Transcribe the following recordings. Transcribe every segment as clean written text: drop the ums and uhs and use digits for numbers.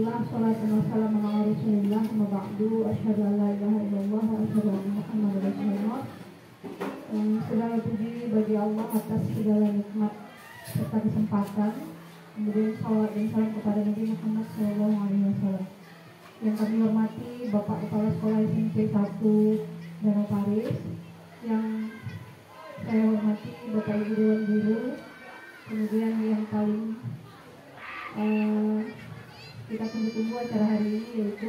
Alhamdulillah, salatu wassalamu ala Rasulillah, amma ba'du, asyhadu an la ilaha illallah wa asyhadu anna Muhammadar Rasulullah. Segala puji bagi Allah atas segala nikmat serta kesempatan. Kemudian salawat dan salam kepada Nabi Muhammad SAW. Yang kami hormati Bapak Kepala Sekolah SMP 1 Danau Paris, yang saya hormati Bapak Ibu Dewan Guru. Kemudian yang paling kita tunggu-tunggu acara hari ini yaitu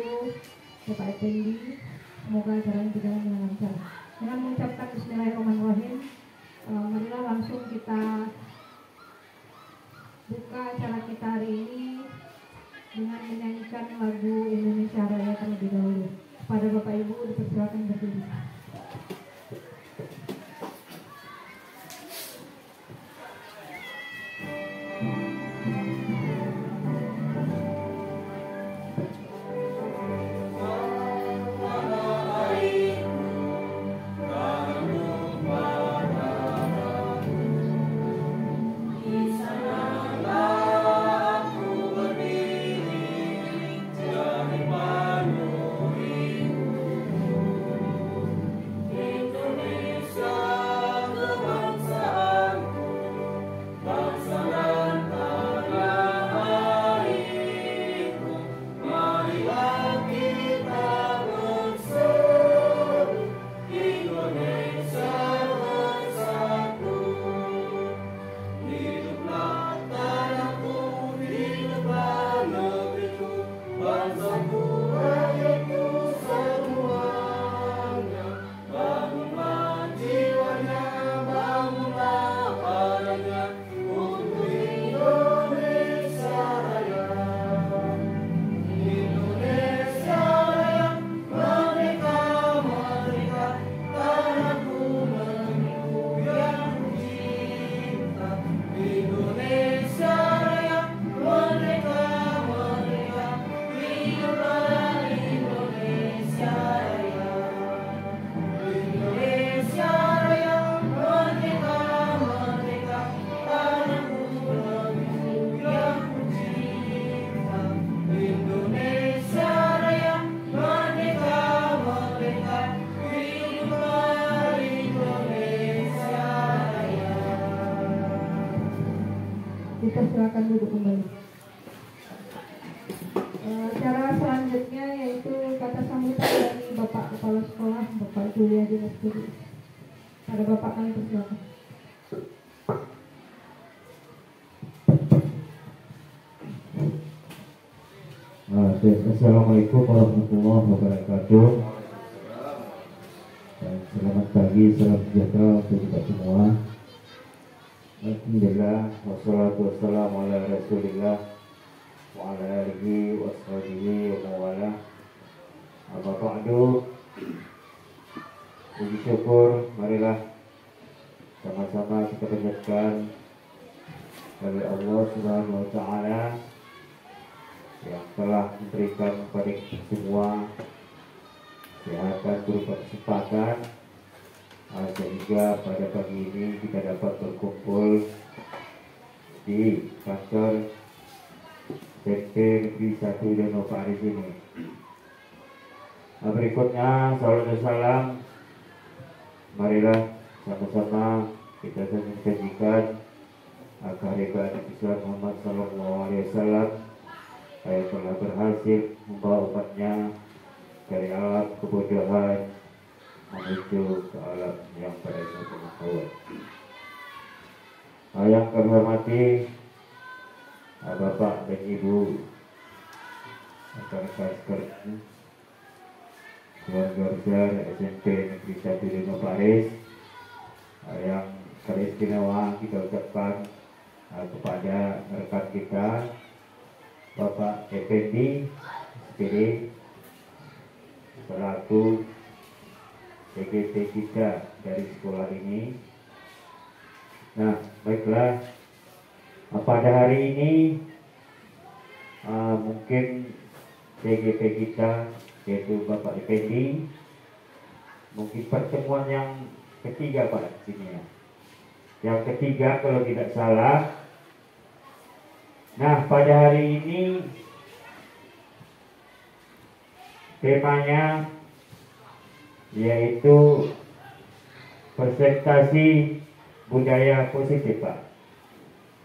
Bapak Effendi. Semoga acaranya berjalan dengan lancar. Dengan mengucapkan Bismillahirrahmanirrahim, marilah langsung kita buka acara kita hari ini dengan menyanyikan lagu Indonesia Raya terlebih dahulu. Kepada Bapak Ibu dipersilakan berdiri. Silakan duduk kembali. Cara selanjutnya yaitu kata sambutan dari Bapak Kepala Sekolah, Bapak Julia Dinas Putri. Pada Bapak kami persilakan. Assalamualaikum warahmatullahi wabarakatuh. Dan selamat pagi, salam sejahtera untuk kita semua. Alhamdulillah, wassalatu wassalamu ala Rasulillah wa ala alihi wa sahbihi wa mawala. Amma ba'du. Puji syukur, marilah sama-sama kita panjatkan kepada Allah Subhanahu wa taala yang telah memberikan kepada kita semua kesehatan berupa kesempatan, sehingga pada pagi ini kita dapat berkumpul di kantor SMP Negeri 1 Danau Paris ini. Berikutnya, salam dan salam, marilah sama-sama kita saksikan kehadiran Islam Muhammad SAW yang telah berhasil membawa umatnya dari alam kebodohan menuju ke alam yang pada pengetahuan. Yang kami hormati Bapak dan Ibu, rekan-rekan sekalian, keluarga besar SMP Negeri 1 Danau Paris, yang teristimewa kita ucapkan kepada rekan kita Bapak Effendi SPD selaku PGP kita dari sekolah ini. Nah, baiklah, pada hari ini mungkin PGP kita yaitu Bapak Effendi mungkin pertemuan yang ketiga Pak di sini ya. Yang ketiga kalau tidak salah. Nah, pada hari ini temanya yaitu presentasi budaya positif, Pak.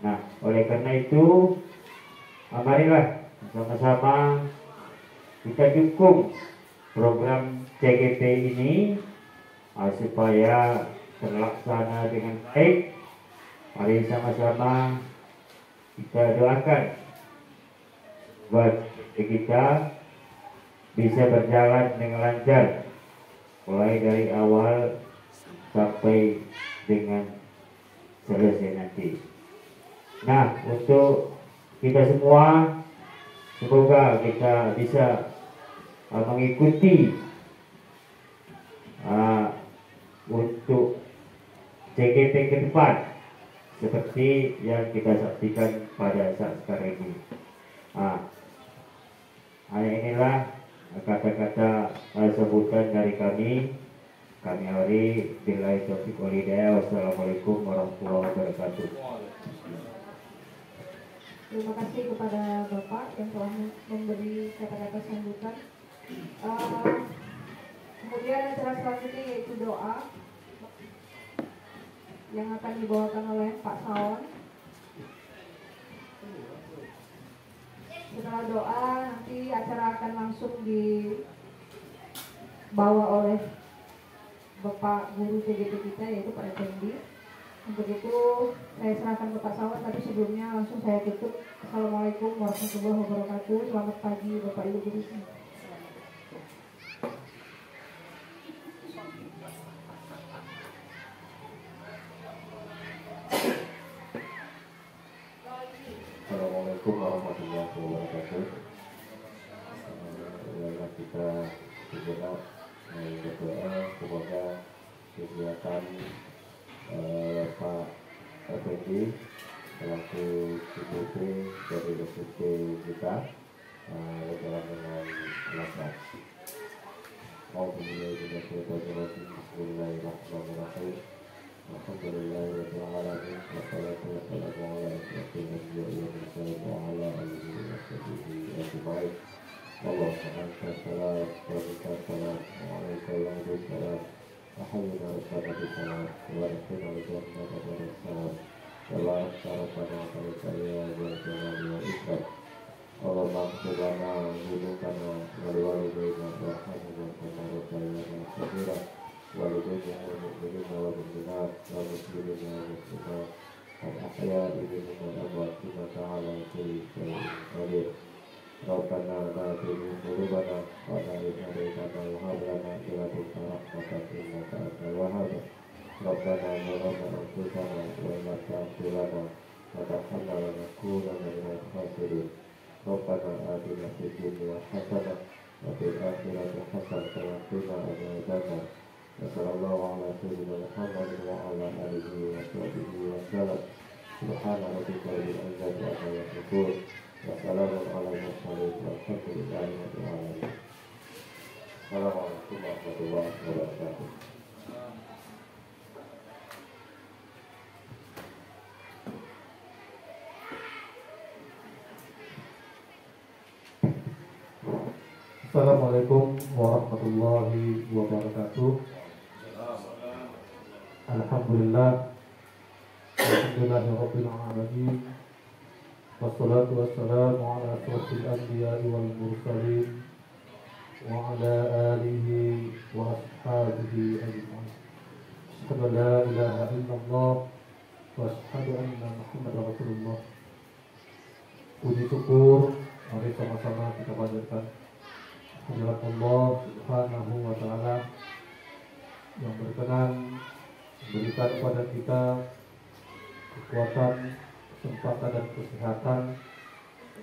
Nah, oleh karena itu, marilah sama-sama kita dukung program CGP ini supaya terlaksana dengan baik. Mari sama-sama kita doakan buat kita bisa berjalan dengan lancar mulai dari awal sampai dengan selesai nanti. Nah, untuk kita semua, semoga kita bisa mengikuti untuk CGP ke depan seperti yang kita saksikan pada saat sekarang ini. Inilah kata-kata sebutan dari kami. Kami hari billahi taufiq wal hidayah. Wassalamualaikum warahmatullahi wabarakatuh. Terima kasih kepada Bapak yang telah memberi kata-kata sambutan. Kemudian acara selanjutnya yaitu doa yang akan dibawakan oleh Pak Saon. Setelah doa nanti acara akan langsung dibawa oleh Bapak Guru CGP kita yaitu Pak Effendi. Untuk itu saya serahkan ke Pak Sawan, tapi sebelumnya langsung saya tutup. Assalamualaikum warahmatullahi wabarakatuh. Selamat pagi Bapak Ibu Guru. Assalamualaikum warahmatullahi wabarakatuh. Kita sejenak berdoa semoga kegiatan Pak Effendi selaku CGP dari DPC kita berjalan dengan lancar. Bismillahirrahmanirrahim. Alhamdulillahirabbil alamin. Wassalatu wassalamu ala asyrofil anbiya'i wal mursalin wa ala alihi wa sahbihi ajma'in. Allahumma anta salam wa minka salam wa alaika salam. وحينا ربنا بالسلام وارحمنا الجنة دار السلام ولا أكثرنا عليك يا ذا الجلال والإكرام. اللهم اغفر لنا ذنوبنا ولوالدينا وارحمنا كما ربيانا صغيرا ولجميع المؤمنين والمؤمنات والمسلمين والمسلمات الأحياء منهم والأموات إنك على كل شيء قدير. ربنا لا تزغ قلوبنا بعد إذ هديتنا وهب لنا من لدنك رحمة إنك أنت الوهاب. ربنا ظلمنا أنفسنا وإن لم تغفر لنا وترحمنا لنكونن من الخاسرين. ربنا آتنا في الدنيا حسنة وفي الآخرة حسنة وقنا عذاب النار. وصلى الله على سيدنا محمد وعلى آله وصحبه وسلم. سبحان ربك رب العزة عما يصفون wassalamu ala mursalin walhamdulillahi rabbil alamin. Assalamualaikum warahmatullahi wabarakatuh. Assalamualaikum warahmatullahi wabarakatuh. Alhamdulillah Alhamdulillahirabbil alamin. Wassalatu wassalamu ala asyrofil anbiya'i wal mursalin wa ala alihi wa ashabihi ajma'in. Asyhadu an la ilaha illallah wa asyhadu anna Muhammadar Rasulullah. Puji syukur mari sama-sama kita panjatkan kehadirat Allah Subhanahu wa taala yang berkenan memberikan kepada kita kekuatan, kesempatan dan kesehatan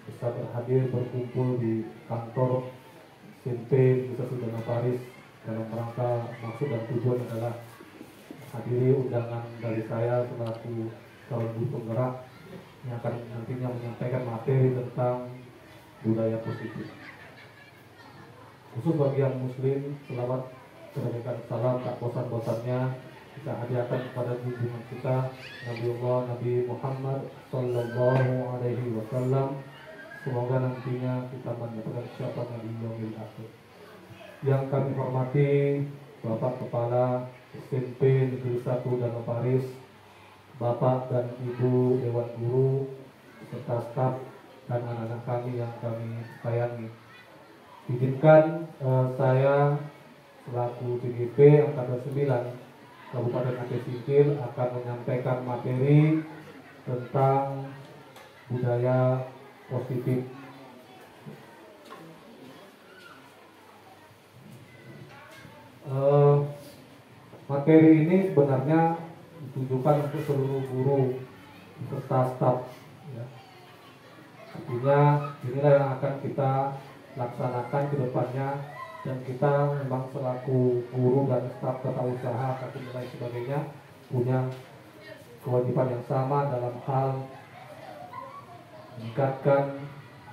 bisa berhadir berkumpul di kantor SMP Nusa Sudana Paris dalam rangka maksud dan tujuan adalah hadiri undangan dari saya selaku calon guru penggerak yang akan nantinya menyampaikan materi tentang budaya positif. Khusus bagi yang muslim, selawat dan salam tak bosan-bosannya kita hadiahkan kepada junjungan kita Nabi Muhammad Sallallahu Alaihi Wasallam. Semoga nantinya kita mendapatkan syafaat Nabi yaumil akhir. yang kami hormati Bapak Kepala SMP Negeri 1 Danau Paris, Bapak dan Ibu Dewan Guru, serta staf dan anak-anak kami yang kami sayangi. Izinkan saya selaku CGP Angkatan 9 Kabupaten Aceh Singkil akan menyampaikan materi tentang budaya positif. Materi ini sebenarnya ditujukan untuk seluruh guru serta staf, ya. Artinya inilah yang akan kita laksanakan ke depannya, dan kita memang selaku guru dan staf tata usaha dan lain sebagainya punya kewajiban yang sama dalam hal meningkatkan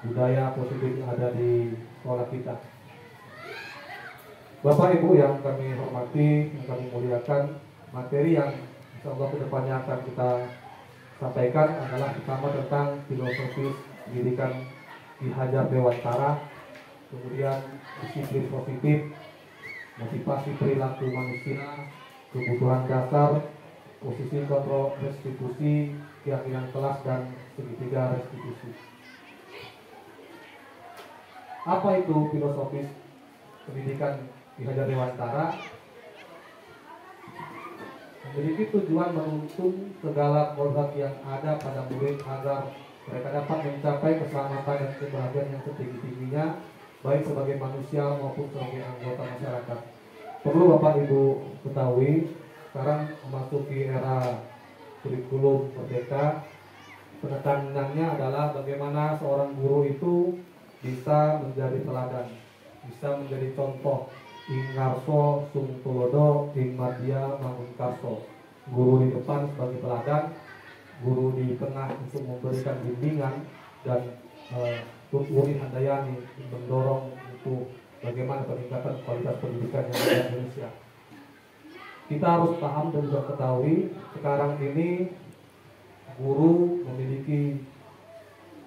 budaya positif yang ada di sekolah kita. Bapak Ibu yang kami hormati, yang kami muliakan, materi yang insyaallah ke depannya akan kita sampaikan adalah pertama tentang filosofis pendidikan Ki Hajar Dewantara, kemudian disiplin positif, motivasi perilaku manusia, kebutuhan dasar, posisi kontrol restitusi, keyakinan kelas, dan segitiga restitusi. Apa itu filosofis pendidikan Ki Hajar Dewantara? Memiliki tujuan menuntun segala kodrat yang ada pada murid agar mereka dapat mencapai keselamatan dan kebahagiaan yang setinggi-tingginya, baik sebagai manusia maupun sebagai anggota masyarakat. Perlu Bapak Ibu ketahui, sekarang memasuki era kurikulum merdeka, penekanannya adalah bagaimana seorang guru itu bisa menjadi teladan, bisa menjadi contoh. Ing ngarso sung tulodo, ing madya mangun karso. Guru di depan sebagai teladan, guru di tengah untuk memberikan bimbingan, dan Tutwuri Handayani mendorong untuk bagaimana peningkatan kualitas pendidikan yang ada di Indonesia. Kita harus paham dan juga ketahui sekarang ini guru memiliki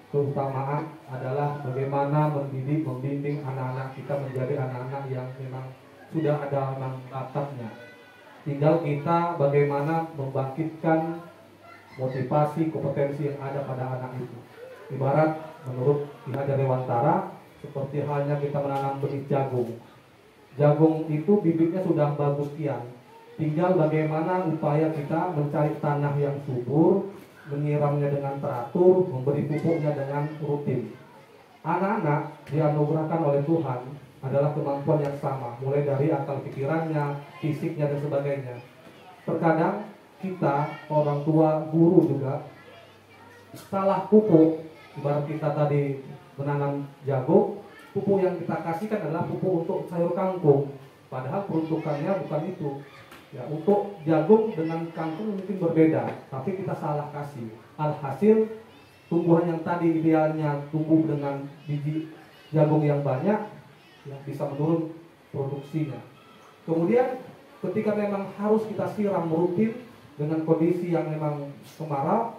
keutamaan adalah bagaimana mendidik, membimbing anak-anak kita menjadi anak-anak yang memang sudah ada memang bakatnya. Tinggal kita bagaimana membangkitkan motivasi, kompetensi yang ada pada anak itu. Ibarat menurut Ki Hajar Dewantara, seperti halnya kita menanam benih jagung. Jagung itu bibitnya sudah bagus kian. Tinggal bagaimana upaya kita mencari tanah yang subur, menyiramnya dengan teratur, memberi pupuknya dengan rutin. Anak-anak dianugerahkan oleh Tuhan adalah kemampuan yang sama, mulai dari akal pikirannya, fisiknya, dan sebagainya. Terkadang kita, orang tua, guru juga salah pupuk. Ibarat kita tadi menanam jagung, pupuk yang kita kasihkan adalah pupuk untuk sayur kangkung, padahal peruntukannya bukan itu. Ya, untuk jagung dengan kangkung mungkin berbeda, tapi kita salah kasih. Alhasil tumbuhan yang tadi idealnya tumbuh dengan biji jagung yang banyak, ya, bisa menurun produksinya. Kemudian ketika memang harus kita siram rutin dengan kondisi yang memang kemarau,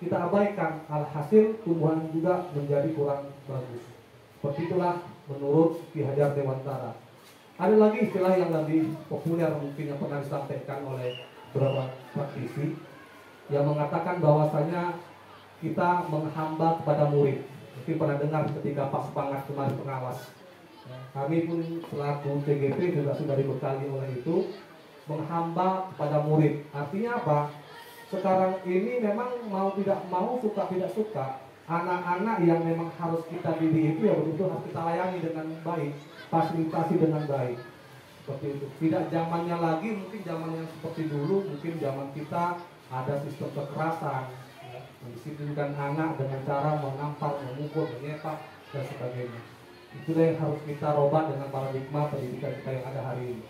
kita abaikan, alhasil tumbuhan juga menjadi kurang bagus. Seperti itulah menurut Ki Hajar Dewantara. Ada lagi istilah yang lebih populer mungkin yang pernah disampaikan oleh beberapa praktisi yang mengatakan bahwasanya kita menghamba kepada murid. Mungkin pernah dengar ketika Pak Sepangat kemarin pengawas. Kami pun selaku CGP juga sudah dibekali oleh itu, menghamba kepada murid. Artinya apa? Sekarang ini memang mau tidak mau, suka tidak suka, anak-anak yang memang harus kita didik itu ya betul-betul harus kita layani dengan baik, fasilitasi dengan baik. Seperti itu. Tidak zamannya lagi, mungkin zaman yang seperti dulu, mungkin zaman kita ada sistem kekerasan, ya, mendisiplinkan anak dengan cara menampar, memukul, menyepak, dan sebagainya. Itulah yang harus kita robah dengan paradigma pendidikan kita yang ada hari ini.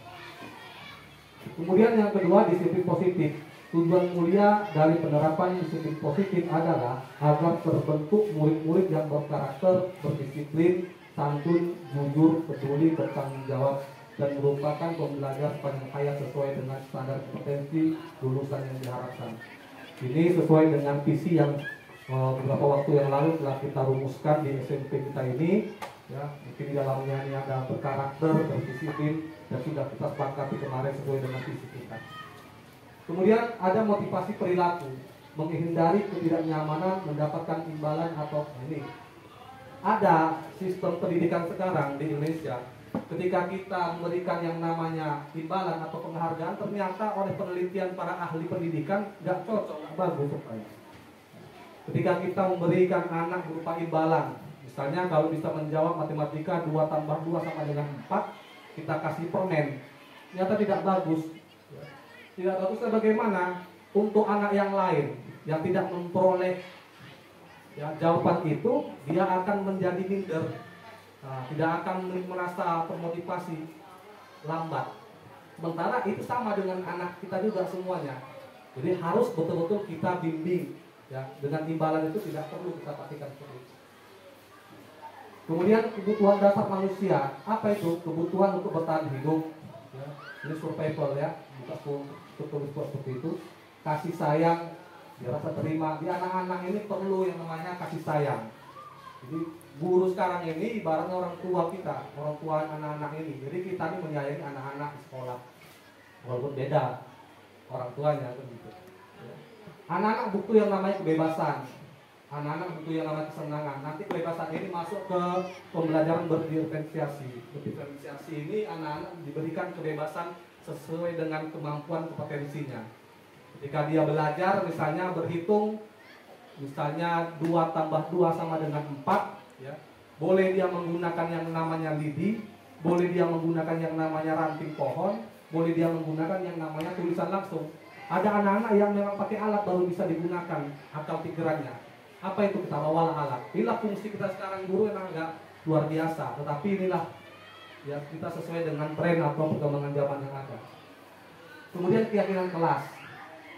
Kemudian yang kedua, disiplin positif. Tujuan mulia dari penerapan disiplin positif adalah agar terbentuk murid-murid yang berkarakter, berdisiplin, santun, jujur, peduli, bertanggung jawab, dan merupakan pembelajar sepanjang hayat sesuai dengan standar kompetensi lulusan yang diharapkan. Ini sesuai dengan visi yang beberapa waktu yang lalu telah kita rumuskan di SMP kita ini, Ya, mungkin di dalamnya ini ada berkarakter, berdisiplin, dan sudah kita sepakati kemarin sesuai dengan visi kita. Kemudian ada motivasi perilaku, menghindari ketidaknyamanan, mendapatkan imbalan atau ini. Ada sistem pendidikan sekarang di Indonesia, ketika kita memberikan yang namanya imbalan atau penghargaan, ternyata oleh penelitian para ahli pendidikan nggak cocok, nggak bagus supaya. Ketika kita memberikan anak berupa imbalan, misalnya kalau bisa menjawab matematika 2 tambah 2 sama dengan 4, kita kasih permen, ternyata tidak bagus. Tidak bagusnya bagaimana untuk anak yang lain yang tidak memperoleh ya, jawaban itu, dia akan menjadi minder, tidak akan merasa termotivasi, lambat. Sementara itu sama dengan anak kita juga semuanya. Jadi harus betul-betul kita bimbing. Ya, dengan imbalan itu tidak perlu kita pastikan seperti itu. Kemudian kebutuhan dasar manusia, apa itu? Kebutuhan untuk bertahan hidup. Ya, ini survival ya, bukan tertulis seperti itu. Kasih sayang, rasa terima. Di anak-anak ini perlu yang namanya kasih sayang. Jadi guru sekarang ini ibaratnya orang tua kita, orang tua anak-anak ini. Jadi kita ini menyayangi anak-anak di sekolah, walaupun beda orang tuanya begitu. Anak-anak butuh yang namanya kebebasan, anak-anak butuh yang namanya kesenangan. Nanti kebebasan ini masuk ke pembelajaran berdiferensiasi. Berdiferensiasi ini anak-anak diberikan kebebasan sesuai dengan kemampuan kompetensinya. Ketika dia belajar misalnya berhitung, misalnya 2 tambah 2 sama dengan 4 ya, boleh dia menggunakan yang namanya lidi, boleh dia menggunakan yang namanya ranting pohon, boleh dia menggunakan yang namanya tulisan langsung. Ada anak-anak yang memang pakai alat baru bisa digunakan akal pikirannya. Apa itu? Kita bawalah alat. Inilah fungsi kita sekarang guru yang agak luar biasa. Tetapi inilah ya kita sesuai dengan tren atau perkembangan zaman yang ada. Kemudian keyakinan kelas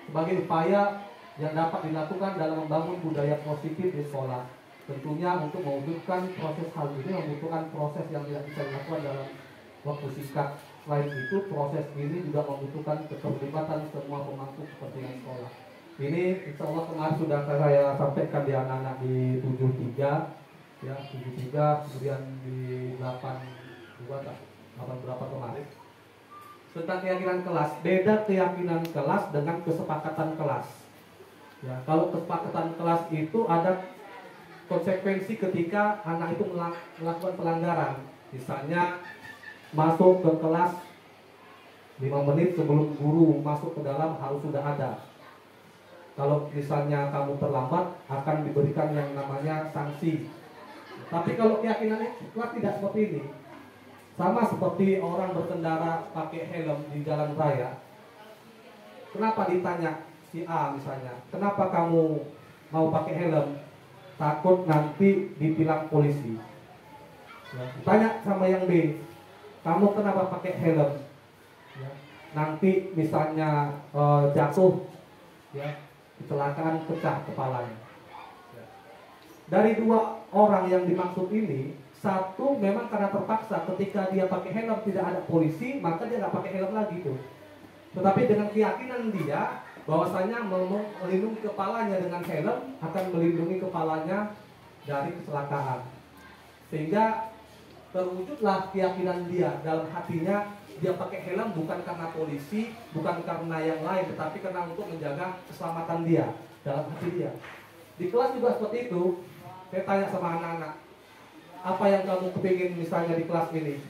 sebagai upaya yang dapat dilakukan dalam membangun budaya positif di sekolah. Tentunya untuk mewujudkan proses hal ini membutuhkan proses yang tidak bisa dilakukan dalam waktu singkat. Selain itu, proses ini juga membutuhkan keterlibatan semua pemangku kepentingan sekolah. Ini insya Allah kemarin sudah saya sampaikan di anak-anak di 73, ya 73, kemudian di 82, 8 berapa kemarin. Tentang keyakinan kelas, beda keyakinan kelas dengan kesepakatan kelas. Ya, kalau kesepakatan kelas itu ada konsekuensi ketika anak itu melakukan pelanggaran. Misalnya masuk ke kelas 5 menit sebelum guru masuk ke dalam harus sudah ada. Kalau misalnya kamu terlambat akan diberikan yang namanya sanksi. Tapi kalau keyakinannya kelas tidak seperti ini. Sama seperti orang berkendara pakai helm di jalan raya. Kenapa ditanya si A misalnya, kenapa kamu mau pakai helm? Takut nanti ditilang polisi. Ya, tanya sama yang B, kamu kenapa pakai helm? Ya, nanti misalnya jatuh, ya, kecelakaan pecah kepalanya. Ya. Dari 2 orang yang dimaksud ini, satu memang karena terpaksa ketika dia pakai helm tidak ada polisi, maka dia nggak pakai helm lagi tuh. Tetapi dengan keyakinan dia bahwasanya melindungi kepalanya dengan helm akan melindungi kepalanya dari kecelakaan. Sehingga terwujudlah keyakinan dia dalam hatinya, dia pakai helm bukan karena polisi, bukan karena yang lain, tetapi karena untuk menjaga keselamatan dia dalam hati dia. Di kelas juga seperti itu. Saya tanya sama anak-anak, apa yang kamu kepingin misalnya di kelas ini?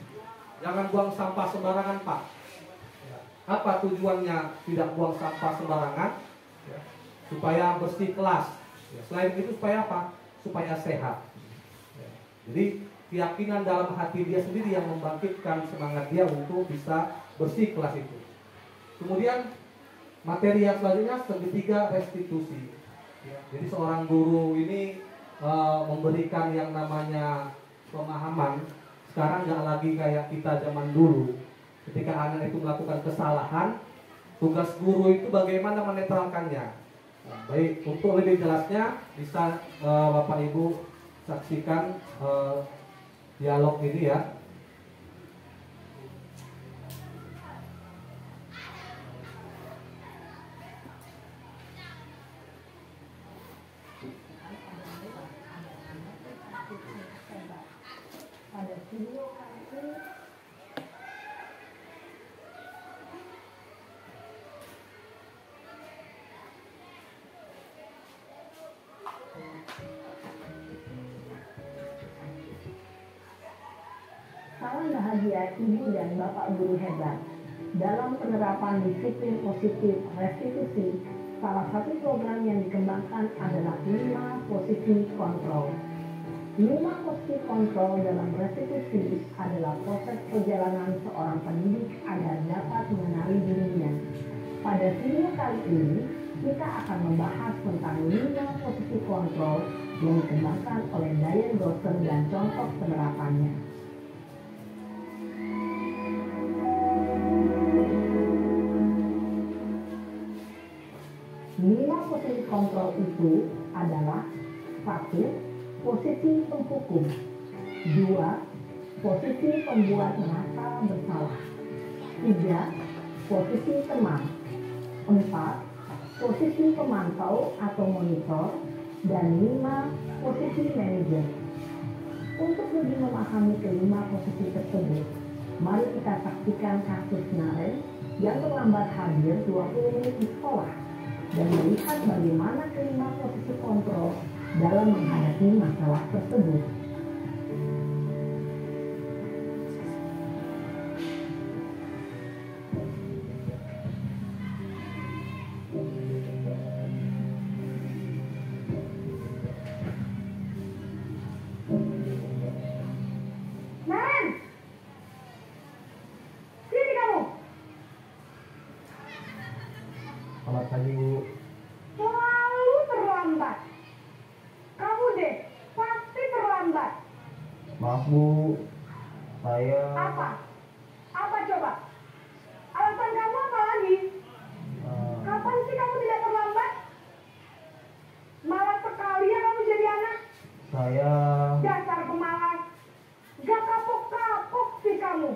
Jangan buang sampah sembarangan, Pak. Apa tujuannya tidak buang sampah sembarangan? Ya, supaya bersih kelas. Ya, selain itu supaya apa? Supaya sehat. Ya, jadi keyakinan dalam hati dia sendiri yang membangkitkan semangat dia untuk bisa bersih kelas itu. Kemudian materi yang selanjutnya segitiga restitusi. Ya, jadi seorang guru ini memberikan yang namanya pemahaman. Sekarang nggak lagi kayak kita zaman dulu. Ketika anak itu melakukan kesalahan, tugas guru itu bagaimana menetralkannya. Nah, baik, untuk lebih jelasnya bisa Bapak Ibu saksikan dialog ini ya. Pada video kali ini salam bahagia ibu dan bapak guru hebat. Dalam penerapan disiplin positif restitusi, salah satu program yang dikembangkan adalah 5 posisi kontrol. 5 posisi kontrol dalam restitusi adalah proses perjalanan seorang pendidik agar dapat mengenali dirinya. Pada video kali ini, kita akan membahas tentang 5 posisi kontrol yang dikembangkan oleh Diane Dawson dan contoh penerapannya. 5 posisi kontrol itu adalah 1. Posisi penghukum. 2. Posisi pembuat merasa bersalah. 3. Posisi teman. 4. Posisi pemantau atau monitor. Dan 5. Posisi manajer. Untuk lebih memahami kelima posisi tersebut, mari kita saksikan kasus Naren yang terlambat hadir 20 menit di sekolah dan melihat bagaimana kelima posisi kontrol dalam menghadapi masalah tersebut. Naren! Sini kamu! Selamat pagi, Bu. Selalu terlambat. Kamu deh, pasti terlambat. Maaf, Bu. Saya Apa? Apa coba? Alasan kamu apa lagi? Kapan sih kamu tidak terlambat? Malas sekali ya kamu jadi anak. saya Dasar pemalas. Gak kapok-kapok sih kamu.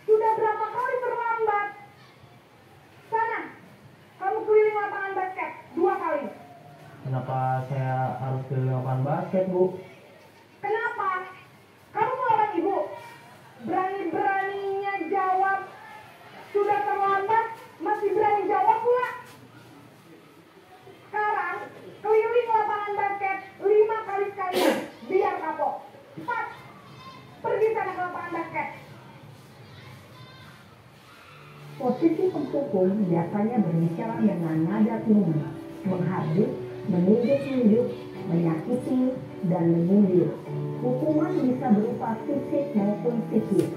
Sudah berapa kali terlambat? Sana, kamu keliling lapangan basket 2 kali. kenapa saya harus ke lapangan basket, Bu? Kenapa? Kamu melawan ibu. Berani-beraninya jawab. Sudah terlambat, masih berani jawab pula. Sekarang, keliling lapangan basket 5 kali sekalian. Biar kapok. Cepat. Pergi sana ke lapangan basket. Posisi penghukum biasanya berbicara dengan nada tinggi, menghardik, menunjuk-nunjuk, menyakiti, dan menyindir. Hukuman bisa berupa fisik maupun psikis.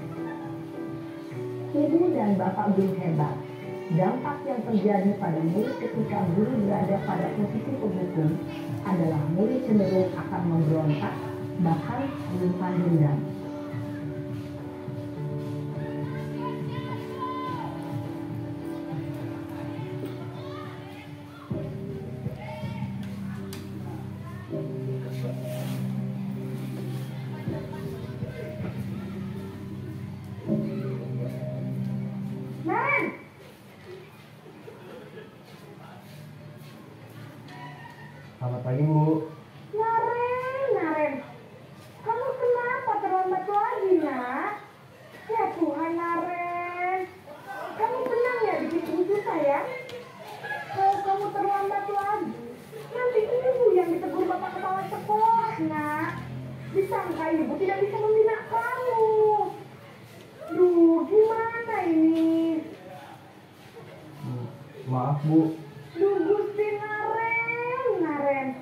Ibu dan bapak guru hebat. Dampak yang terjadi pada murid ketika guru berada pada posisi penghukum adalah murid cenderung akan memberontak, bahkan menyimpan dendam. Naren! Selamat pagi, Bu. Naren, kamu kenapa terlambat lagi, nak? Ya Tuhan, Naren, kamu tenang ya bikin ibu sayang. Kalau kamu terlambat lagi, nanti ibu yang ditegur bapak kepala sekolah, nak. Disangka ibu tidak bisa membina kamu. Duh, gimana ini? Maaf, Bu. Duh, Gusti Naren,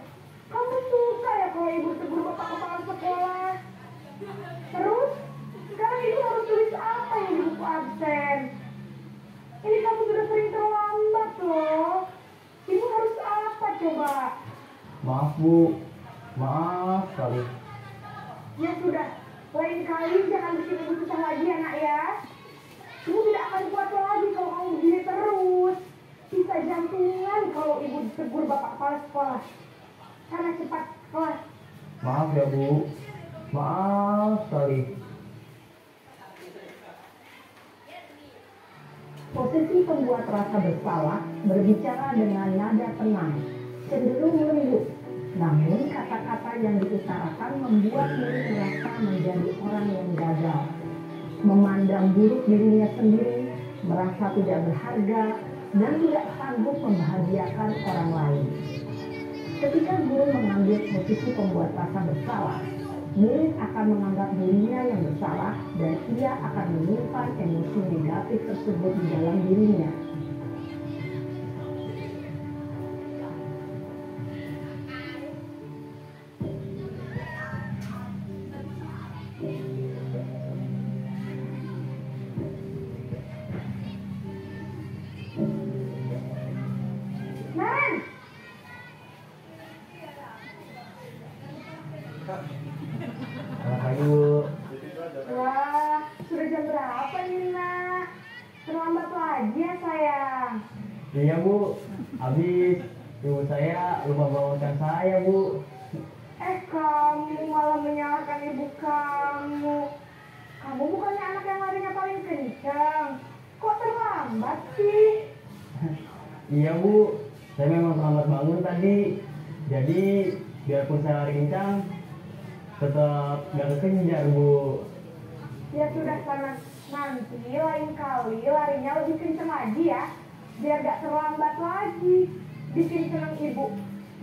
kamu suka ya kalau ibu tegur bapak kepala sekolah? Terus, sekarang ibu harus tulis apa yang di buku absen? Ini kamu sudah sering terlambat loh. Ibu harus apa coba? Maaf, Bu. Maaf sekali. Ya sudah, lain kali jangan bikin ibu susah lagi ya nak ya. Ibu tidak akan kuat lagi kalau kamu begini terus. Bisa jantungan kalau ibu ditegur bapak kepala sekolah. Karena cepat kelas. Maaf ya, Bu. Maaf sekali. Posisi pembuat rasa bersalah berbicara dengan nada tenang, cenderung lembut, Namun kata-kata yang diutarakan membuat Murid merasa menjadi orang yang gagal, memandang buruk dirinya sendiri, merasa tidak berharga, dan tidak sanggup membahagiakan orang lain. Ketika guru mengambil posisi pembuat rasa bersalah, murid akan menganggap dirinya yang bersalah dan ia akan menyimpan emosi negatif tersebut di dalam dirinya. Selamat pagi Bu. Wah, sudah jam berapa nih, Nak? Terlambat lagi ya, sayang. Iya Bu, habis ibu saya lupa bawakan saya Bu. Kamu malah menyalahkan ibu kamu. Kamu bukannya anak yang larinya paling kencang. Kok terlambat sih? Iya Bu, saya memang terlambat bangun tadi. Jadi biarpun saya lari kencang, tetap gak kekejar Bu. Ya sudah sana. Nanti lain kali larinya lebih kencang lagi ya. Biar gak terlambat lagi. Bikin senang ibu.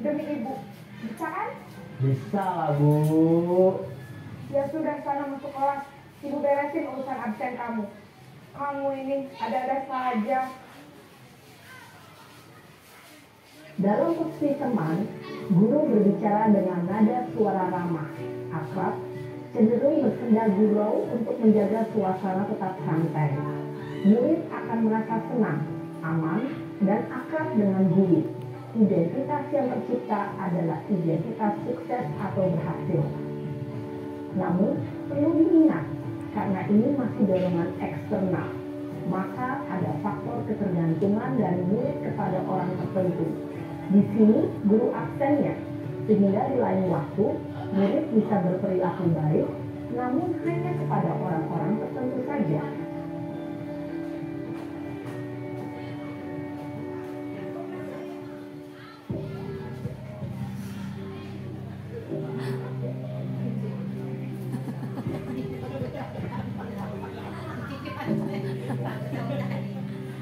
Demi ibu. Bisa kan? Bisa lah Bu. Ya sudah sana masuk kelas. Ibu beresin urusan absen kamu. Kamu ini ada-ada saja. Dalam posisi teman, guru berbicara dengan nada suara ramah, akrab, cenderung bersenda gurau untuk menjaga suasana tetap santai. Murid akan merasa senang, aman, dan akrab dengan guru. Identitas yang tercipta adalah identitas sukses atau berhasil. Namun, perlu diingat, karena ini masih dorongan eksternal, maka ada faktor ketergantungan dari murid kepada orang tertentu. Di sini, guru absennya, sehingga di lain waktu, murid bisa berperilaku baik, namun hanya kepada orang-orang tertentu saja.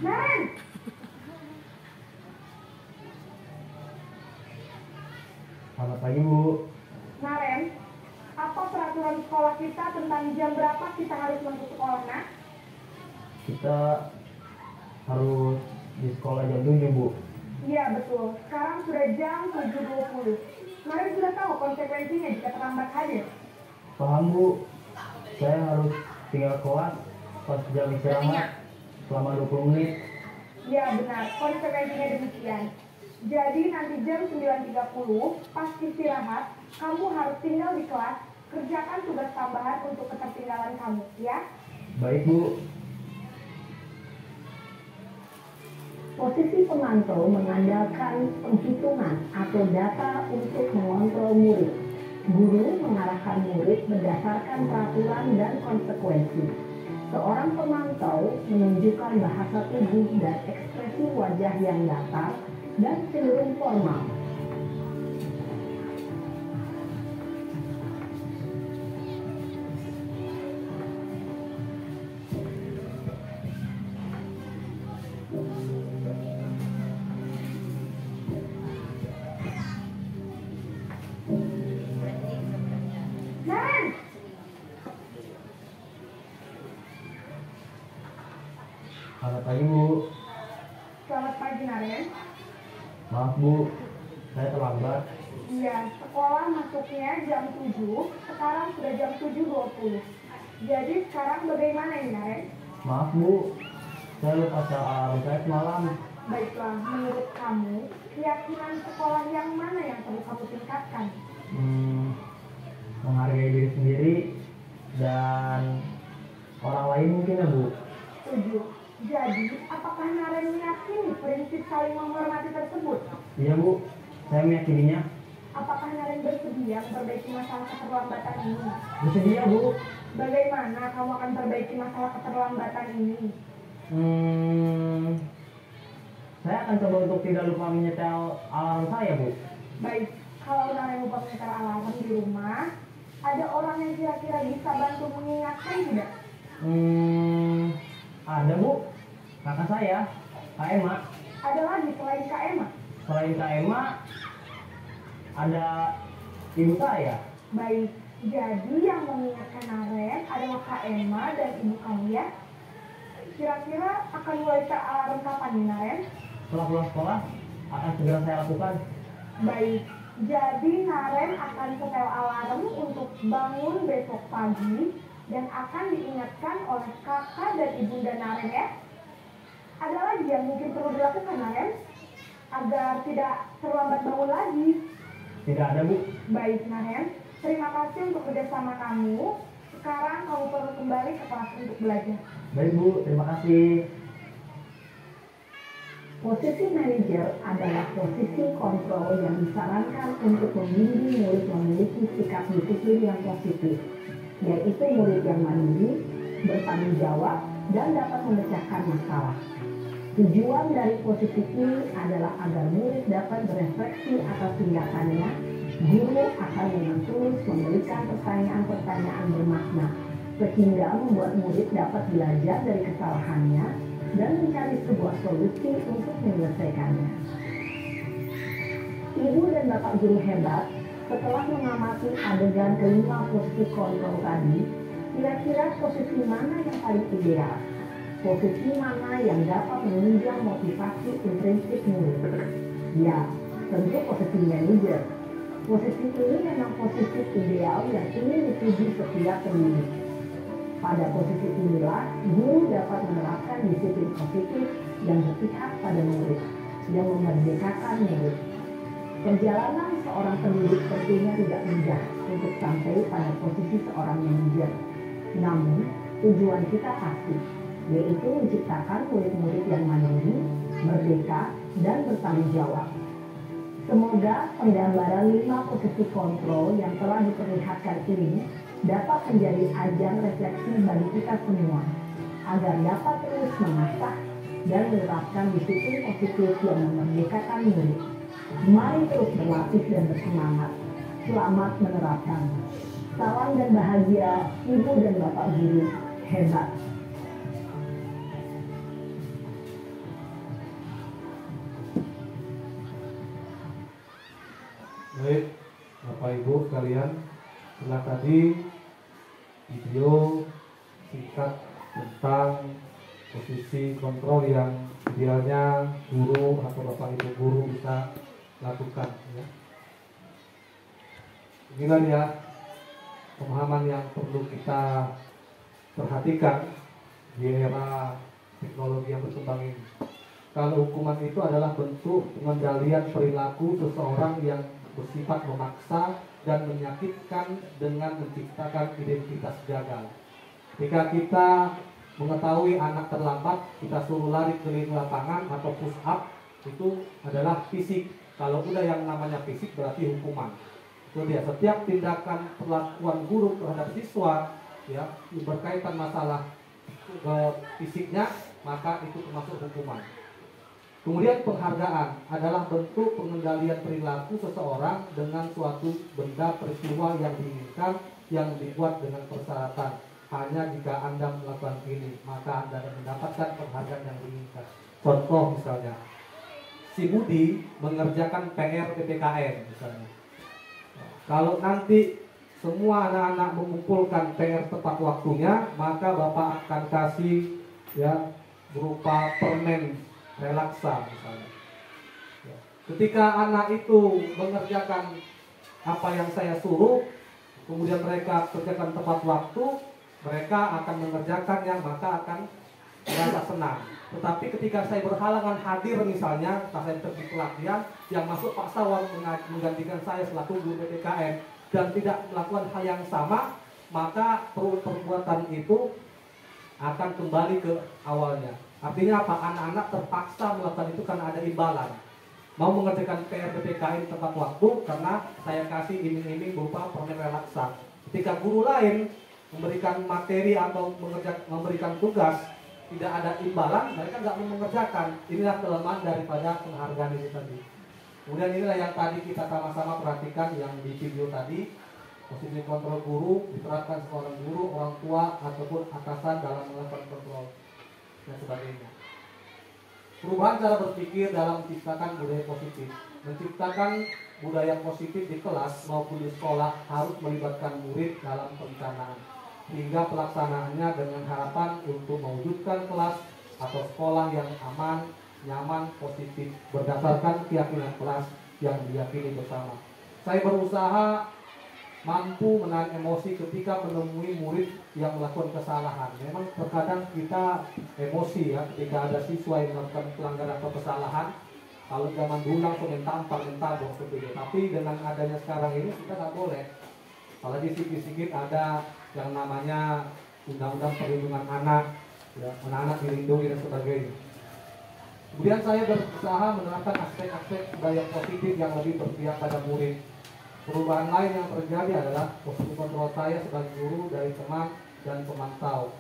Men! Selamat pagi Bu. Naren, apa peraturan sekolah kita tentang jam berapa kita harus masuk sekolah, nak? Kita harus di sekolah jam 7 Bu. Iya betul, sekarang sudah jam 7.20. Naren sudah tahu konsekuensinya jika terlambat hadir. Paham Bu. Saya harus tinggal kelas pas jam istirahat selama 20 menit. Ya benar, konsekuensinya demikian. Jadi nanti jam 9.30 pas istirahat, kamu harus tinggal di kelas, kerjakan tugas tambahan untuk ketertinggalan kamu, ya? Baik Bu. Posisi pemantau mengandalkan penghitungan atau data untuk mengontrol murid. Guru mengarahkan murid berdasarkan peraturan dan konsekuensi. Seorang pemantau menunjukkan bahasa tubuh dan ekspresi wajah yang datar dan cenderung formal. Naren! Selamat pagi Bu. Selamat pagi, Naren. Maaf Bu, saya terlambat. Iya, sekolah masuknya jam 7, sekarang sudah jam 7.20. Jadi sekarang bagaimana ini, Naren? Maaf Bu, saya lupa alarm saya semalam. Baiklah, menurut kamu, keyakinan sekolah yang mana yang perlu kamu tingkatkan? Menghargai diri sendiri dan orang lain mungkin ya Bu. Setuju. Jadi, apakah Naren meyakini prinsip saling menghormati tersebut? Iya Bu, saya meyakininya. Apakah Naren bersedia memperbaiki masalah keterlambatan ini? Bersedia Bu. Bagaimana kamu akan perbaiki masalah keterlambatan ini? Saya akan coba untuk tidak lupa menyetel alarm saya Bu. Baik, kalau Naren lupa memutar alarm di rumah, ada orang yang kira-kira bisa bantu mengingatkan tidak? Ada Bu, kakak saya, Kak Emma. Ada lagi selain Kak Emma? Selain Kak Emma, ada ibu saya. Baik, jadi yang mengingatkan Naren adalah Kak Emma dan ibu kamu ya? Kira-kira akan mulai alarm kapan nih Naren? Setelah pulang sekolah, akan segera saya lakukan. Baik, jadi Naren akan setel alarm untuk bangun besok pagi dan akan diingatkan oleh kakak dan ibunda Naren ya. Ada lagi yang mungkin perlu dilakukan Naren agar tidak terlambat bangun lagi? Tidak ada Bu. Baik Naren, terima kasih untuk kerjasama kamu. Sekarang kamu perlu kembali ke kelas untuk belajar. Baik Bu, terima kasih. Posisi manajer adalah posisi kontrol yang disarankan untuk membimbing murid memiliki sikap disiplin yang positif, yaitu murid yang mandiri, bertanggung jawab, dan dapat memecahkan masalah. Tujuan dari posisi ini adalah agar murid dapat berefleksi atas tindakannya. Guru akan dengan tulus memberikan pertanyaan-pertanyaan bermakna, sehingga membuat murid dapat belajar dari kesalahannya dan mencari sebuah solusi untuk menyelesaikannya. Ibu dan bapak guru hebat, setelah mengamati adegan kelima posisi kontrol tadi, kira-kira posisi mana yang paling ideal? Posisi mana yang dapat menunjang motivasi intrinsik murid? Ya, tentu posisi manajer. Posisi ini memang posisi ideal yang ingin dituju setiap pendidik. Pada posisi inilah, guru dapat menerapkan disiplin positif yang berpihak pada murid, yang memerdekakan murid. Perjalanan seorang pendidik tentunya tidak mudah untuk sampai pada posisi seorang manajer. Namun, tujuan kita pasti, yaitu menciptakan murid-murid yang mandiri, merdeka, dan bertanggung jawab. Semoga penggambaran 5 posisi kontrol yang telah diperlihatkan ini dapat menjadi ajang refleksi bagi kita semua, agar dapat terus mengasah dan menerapkan disiplin positif yang memerdekakan murid. Mari terus berlatih dan bersemangat. Selamat menerapkan. Salam dan bahagia, Ibu dan Bapak Guru hebat. Baik, Bapak Ibu sekalian, setelah tadi video singkat tentang posisi kontrol yang idealnya guru atau Bapak Ibu guru bisa lakukan ya. Inilah ya pemahaman yang perlu kita perhatikan di era teknologi yang berkembang ini. Kalau hukuman itu adalah bentuk pengendalian perilaku seseorang yang bersifat memaksa dan menyakitkan dengan menciptakan identitas gagal. Ketika kita mengetahui anak terlambat, kita suruh lari keliling lapangan atau push up, itu adalah fisik. Kalau udah yang namanya fisik berarti hukuman. Itu dia, setiap tindakan perlakuan guru terhadap siswa ya berkaitan masalah fisiknya, maka itu termasuk hukuman. Kemudian penghargaan adalah bentuk pengendalian perilaku seseorang dengan suatu benda peristiwa yang diinginkan yang dibuat dengan persyaratan. Hanya jika Anda melakukan ini, maka Anda akan mendapatkan penghargaan yang diinginkan. Contoh misalnya, si Budi mengerjakan PR PPKN misalnya. Kalau nanti semua anak-anak mengumpulkan PR tepat waktunya, maka Bapak akan kasih ya berupa permen relaksa misalnya. Ya. Ketika anak itu mengerjakan apa yang saya suruh, kemudian mereka kerjakan tepat waktu, mereka akan mengerjakannya, maka akan merasa senang. Tetapi ketika saya berhalangan hadir misalnya, saya pergi pelatihan, yang masuk Pak Sawal menggantikan saya selaku guru PPKN dan tidak melakukan hal yang sama, maka perbuatan itu akan kembali ke awalnya. Artinya apa? Anak-anak terpaksa melakukan itu karena ada imbalan. Mau mengerjakan PR PPKN tepat waktu karena saya kasih iming-iming berupa permen relaksa. Ketika guru lain memberikan materi atau memberikan tugas, tidak ada imbalan, mereka nggak mau mengerjakan. Inilah kelemahan daripada penghargaan itu tadi. Kemudian inilah yang tadi kita sama-sama perhatikan yang di video tadi, posisi kontrol guru diterapkan seorang guru, orang tua ataupun atasan dalam melakukan kontrol dan sebagainya. Perubahan cara berpikir dalam menciptakan budaya positif. Menciptakan budaya positif di kelas maupun di sekolah harus melibatkan murid dalam perencanaan, hingga pelaksanaannya dengan harapan untuk mewujudkan kelas atau sekolah yang aman, nyaman, positif berdasarkan keyakinan kelas yang diyakini bersama. Saya berusaha mampu menahan emosi ketika menemui murid yang melakukan kesalahan. Memang terkadang kita emosi ya ketika ada siswa yang melakukan pelanggaran atau kesalahan. Kalau zaman dulu langsung mental seperti itu. Tapi dengan adanya sekarang ini kita nggak boleh. Apalagi sedikit-sedikit ada yang namanya undang-undang perlindungan anak, ya, anak dilindungi dan sebagainya. Kemudian saya berusaha menerapkan aspek-aspek budaya positif yang lebih berpihak pada murid. Perubahan lain yang terjadi adalah posisi kontrol saya sebagai guru dari teman dan pemantau.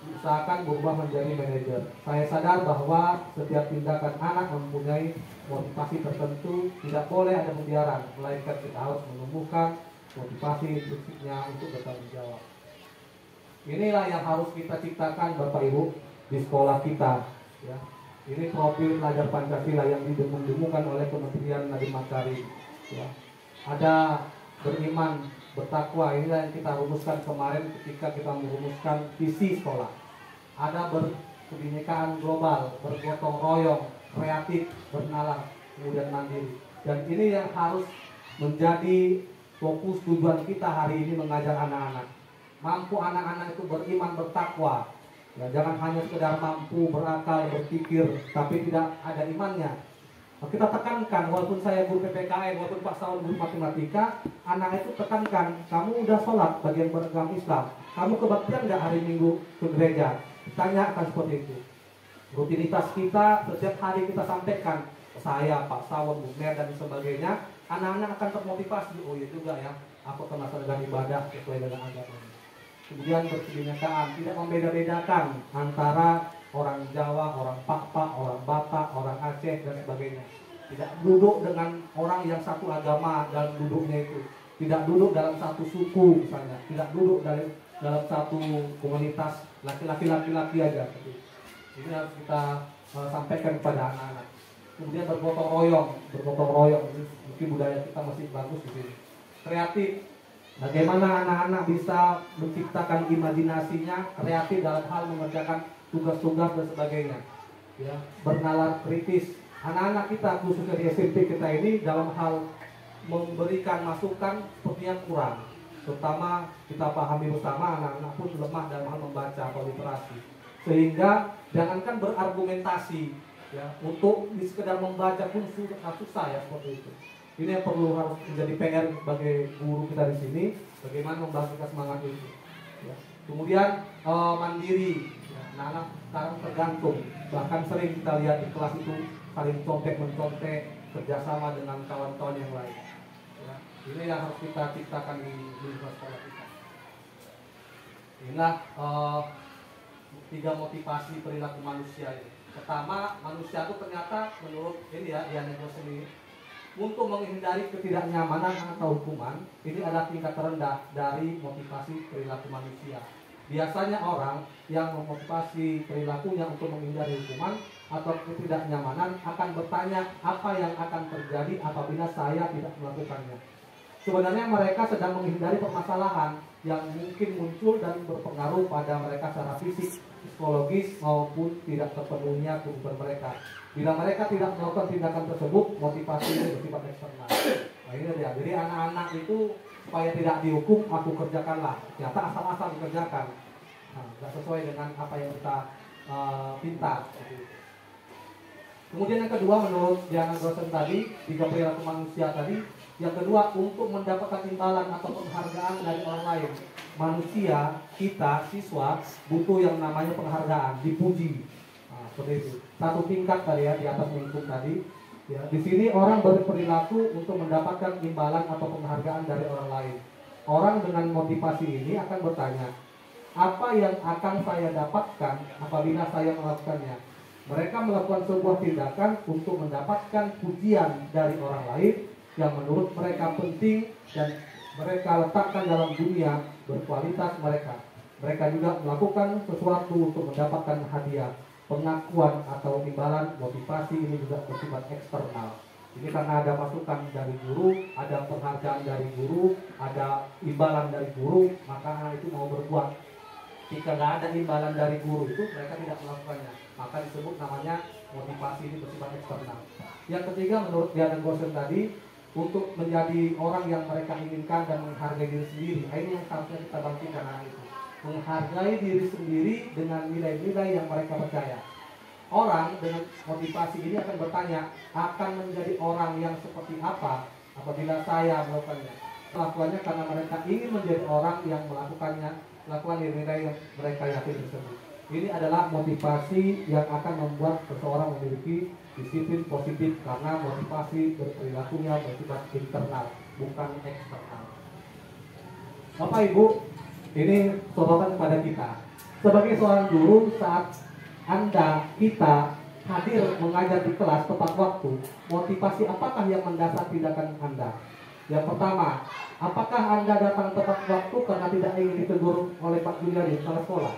Usahakan berubah menjadi manajer. Saya sadar bahwa setiap tindakan anak mempunyai motivasi tertentu, tidak boleh ada pembiaran, melainkan kita harus menumbuhkan motivasi fisiknya untuk bertanggung jawab. Inilah yang harus kita ciptakan Bapak Ibu di sekolah kita. Ya. Ini profil pelajar Pancasila yang didengungkan oleh Kementerian Nadiem Makarim. Ya. Ada beriman, bertakwa, inilah yang kita rumuskan kemarin ketika kita merumuskan visi sekolah. Ada berkebinekaan global, bergotong royong, kreatif, bernalar, kemudian mandiri. Dan ini yang harus menjadi fokus tujuan kita hari ini mengajar anak-anak. Mampu anak-anak itu beriman, bertakwa. Ya, jangan hanya sekedar mampu berakal, berpikir, tapi tidak ada imannya. Kita tekankan, walaupun saya guru PPKN, walaupun Pak Saul guru matematika, anak itu tekankan, kamu udah sholat bagian beragama Islam, kamu kebaktian nggak hari Minggu ke gereja? Tanyakan seperti itu. Rutinitas kita setiap hari kita sampaikan, saya, Pak Saul, Bu Mer dan sebagainya, anak-anak akan termotivasi. Oh iya juga ya, aku akan melaksanakan ibadah sesuai dengan agama. Kemudian berkebinekaan, tidak membeda-bedakan antara orang Jawa, orang Pak, orang Batak, orang Aceh dan sebagainya. Tidak duduk dengan orang yang satu agama dalam duduknya itu. Tidak duduk dalam satu suku misalnya. Tidak duduk dalam satu komunitas laki-laki aja. Ini harus kita sampaikan kepada anak-anak. Kemudian bergotong royong. Mungkin budaya kita masih bagus di sini. Kreatif. Bagaimana anak-anak bisa menciptakan imajinasinya kreatif dalam hal mengerjakan tugas-tugas dan sebagainya. Ya, bernalar kritis. Anak-anak kita khususnya di SMP kita ini dalam hal memberikan masukan sepertinya kurang. Terutama kita pahami bersama anak-anak pun lemah dalam hal membaca atau literasi. Sehingga jangankan berargumentasi, ya, untuk sekedar membaca pun susah ya seperti itu. Ini yang perlu harus menjadi PR sebagai guru kita di sini, bagaimana membangkitkan semangat itu. Ya. Kemudian mandiri. Anak-anak sekarang tergantung, bahkan sering kita lihat di kelas itu saling contek-mencontek, kerjasama dengan kawan-kawan yang lain. Ya, ini yang harus kita ciptakan di lingkungan sekolah kita. Inilah 3 motivasi perilaku manusia ini. Pertama, manusia itu ternyata menurut ini ya, Diana sendiri, untuk menghindari ketidaknyamanan atau hukuman, ini adalah tingkat terendah dari motivasi perilaku manusia. Biasanya orang yang memotivasi perilakunya untuk menghindari hukuman atau ketidaknyamanan akan bertanya apa yang akan terjadi apabila saya tidak melakukannya. Sebenarnya mereka sedang menghindari permasalahan yang mungkin muncul dan berpengaruh pada mereka secara fisik, psikologis maupun tidak terpenuhinya kebutuhan mereka. Bila mereka tidak melakukan tindakan tersebut, motivasi itu bersifat eksternal. Nah ini dia. Jadi anak-anak itu supaya tidak dihukum, aku kerjakanlah. Ternyata asal-asal dikerjakan. Nah, tidak sesuai dengan apa yang kita pinta. Kemudian yang kedua, menurut Diana Grossen tadi, 3 perilaku manusia tadi. Yang kedua, untuk mendapatkan imbalan atau penghargaan dari orang lain. Manusia, kita, siswa, butuh yang namanya penghargaan, dipuji. Nah, seperti itu. Satu tingkat tadi ya, di atas lingkup tadi. Ya, di sini orang berperilaku untuk mendapatkan imbalan atau penghargaan dari orang lain. Orang dengan motivasi ini akan bertanya, apa yang akan saya dapatkan apabila saya melakukannya? Mereka melakukan sebuah tindakan untuk mendapatkan pujian dari orang lain yang menurut mereka penting dan mereka letakkan dalam dunia berkualitas mereka. Mereka juga melakukan sesuatu untuk mendapatkan hadiah, pengakuan atau imbalan. Motivasi ini juga bersifat eksternal. Ini karena ada masukan dari guru, ada penghargaan dari guru, ada imbalan dari guru, maka anak itu mau berbuat. Jika nggak ada imbalan dari guru itu, mereka tidak melakukannya. Maka disebut namanya motivasi ini bersifat eksternal. Yang ketiga, menurut Dian dan Gosen tadi, untuk menjadi orang yang mereka inginkan dan menghargai diri sendiri. Ini yang seharusnya kita bangkitkan anak itu. Menghargai diri sendiri dengan nilai-nilai yang mereka percaya. Orang dengan motivasi ini akan bertanya, akan menjadi orang yang seperti apa apabila saya melakukannya. Melakukannya karena mereka ingin menjadi orang yang melakukannya, melakukan nilai-nilai yang mereka yakin tersebut. Ini adalah motivasi yang akan membuat seseorang memiliki disiplin positif, karena motivasi berperilakunya bersifat internal, bukan eksternal. Bapak Ibu, ini sorotan kepada kita. Sebagai seorang guru, saat kita hadir mengajar di kelas tepat waktu, motivasi apakah yang mendasar tindakan Anda? Yang pertama, apakah Anda datang tepat waktu karena tidak ingin ditegur oleh Pak Julian di sekolah?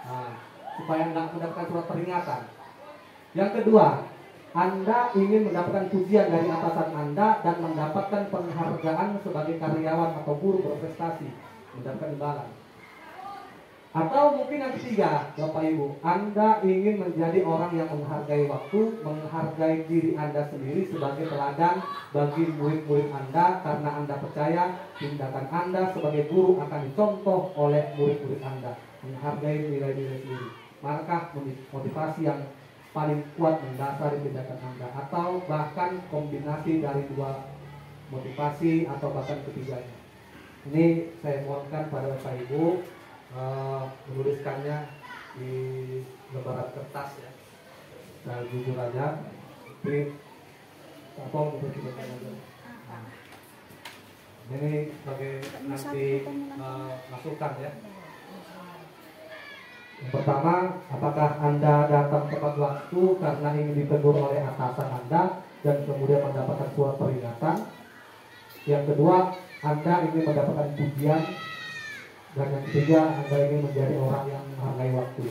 Nah, supaya nggak mendapatkan surat peringatan. Yang kedua, Anda ingin mendapatkan pujian dari atasan Anda dan mendapatkan penghargaan sebagai karyawan atau guru berprestasi, mendapatkan imbalan. Atau mungkin yang ketiga, Bapak Ibu, Anda ingin menjadi orang yang menghargai waktu, menghargai diri Anda sendiri sebagai teladan bagi murid-murid Anda, karena Anda percaya tindakan Anda sebagai guru akan dicontoh oleh murid-murid Anda, menghargai nilai-nilai sendiri. Maka motivasi yang paling kuat mendasari tindakan Anda, atau bahkan kombinasi dari dua motivasi atau bahkan ketiganya. Ini saya mohonkan pada Bapak Ibu menuliskannya di lembaran kertas ya. Saya jujur aja, ini apa untuk kita aja. Ini sebagai nanti masukan ya. Yang pertama, apakah Anda datang tepat waktu karena ingin ditegur oleh atasan Anda dan kemudian mendapatkan surat peringatan? Yang kedua, Anda ingin mendapatkan pujian. Dan yang ketiga, Anda ingin menjadi orang yang menghargai waktu.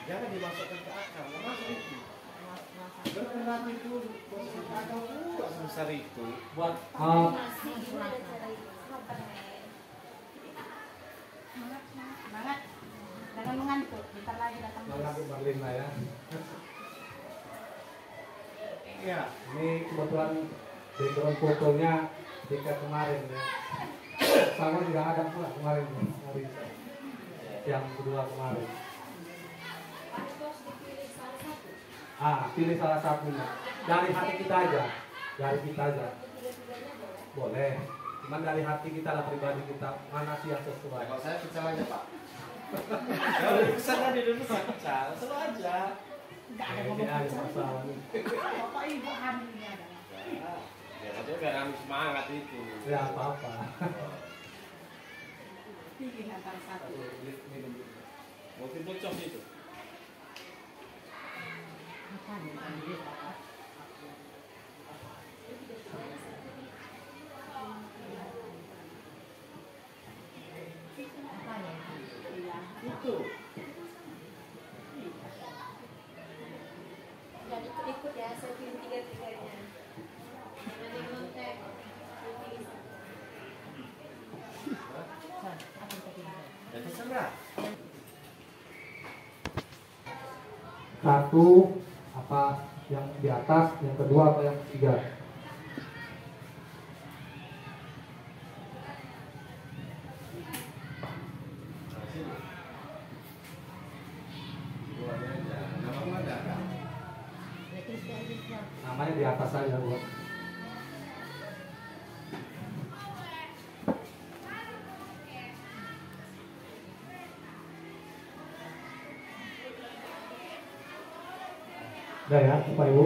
Jangan dimasukkan ke akal, masuk itu. Berkenan itu masuk akal pula sebesar itu. Buat semangat, jangan mengantuk. Bentar lagi datang. Lalu Marlina ya. Ya, Ini kebetulan background fotonya dekat kemarin ya. Sama tidak ada pula kemarin hari yang kedua kemarin. Pilih salah satunya. Dari hati kita aja. Dari kita aja. Boleh. Cuman dari hati kita lah, pribadi kita. Mana sih yang sesuai? kalau saya pecah aja Pak. Kalau kesana di dulu saya pecah, selalu aja. Enggak ada Ini ngomong ada pecah. masalah nih. Bapak Ibu hari ini ada. Ya, maksudnya biar kami semangat itu. Ya apa-apa. Pilih antara satu. Mungkin bocor itu. Itu. Dan ikut-ikut ya, saya pilih tiga-tiganya. Jangan yang nontek. Ya terserah. Satu apa yang di atas, yang kedua apa yang ketiga? Namanya di atas saja buat. Udah ya, Bapak Ibu.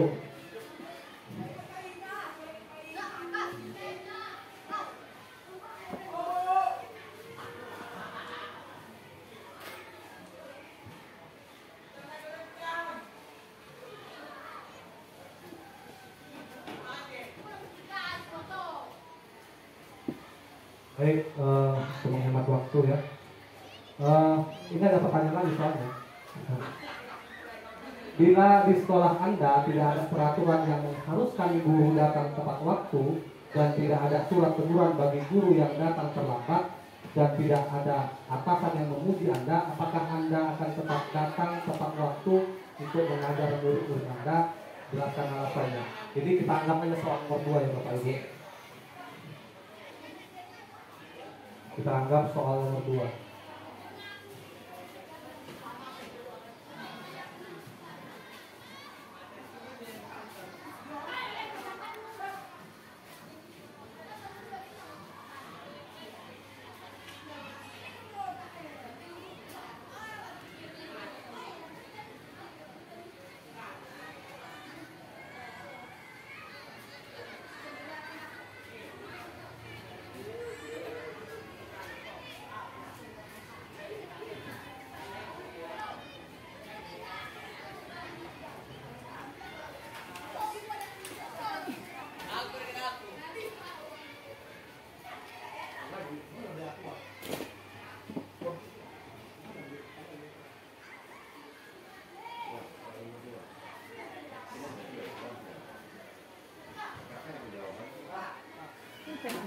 Baik, untuk menghemat waktu ya. Ini ada pertanyaan lagi soalnya. Bila di sekolah Anda tidak ada peraturan yang mengharuskan guru datang tepat waktu dan tidak ada surat teguran bagi guru yang datang terlambat dan tidak ada atasan yang memuji Anda, apakah Anda akan tetap datang tepat waktu untuk mengajar murid-murid Anda? Jelaskan alasannya. Jadi kita anggap aja soal nomor 2 ya Bapak Ibu. Kita anggap soal nomor 2.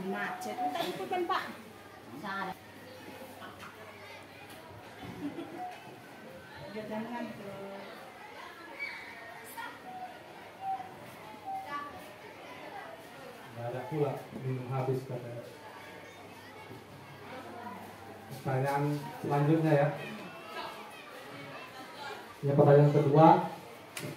Macet, tadi itu kan Pak. Salah. Jangan ke. Nggak ada pula, minum habis katanya. Pertanyaan selanjutnya ya. Yang pertanyaan kedua,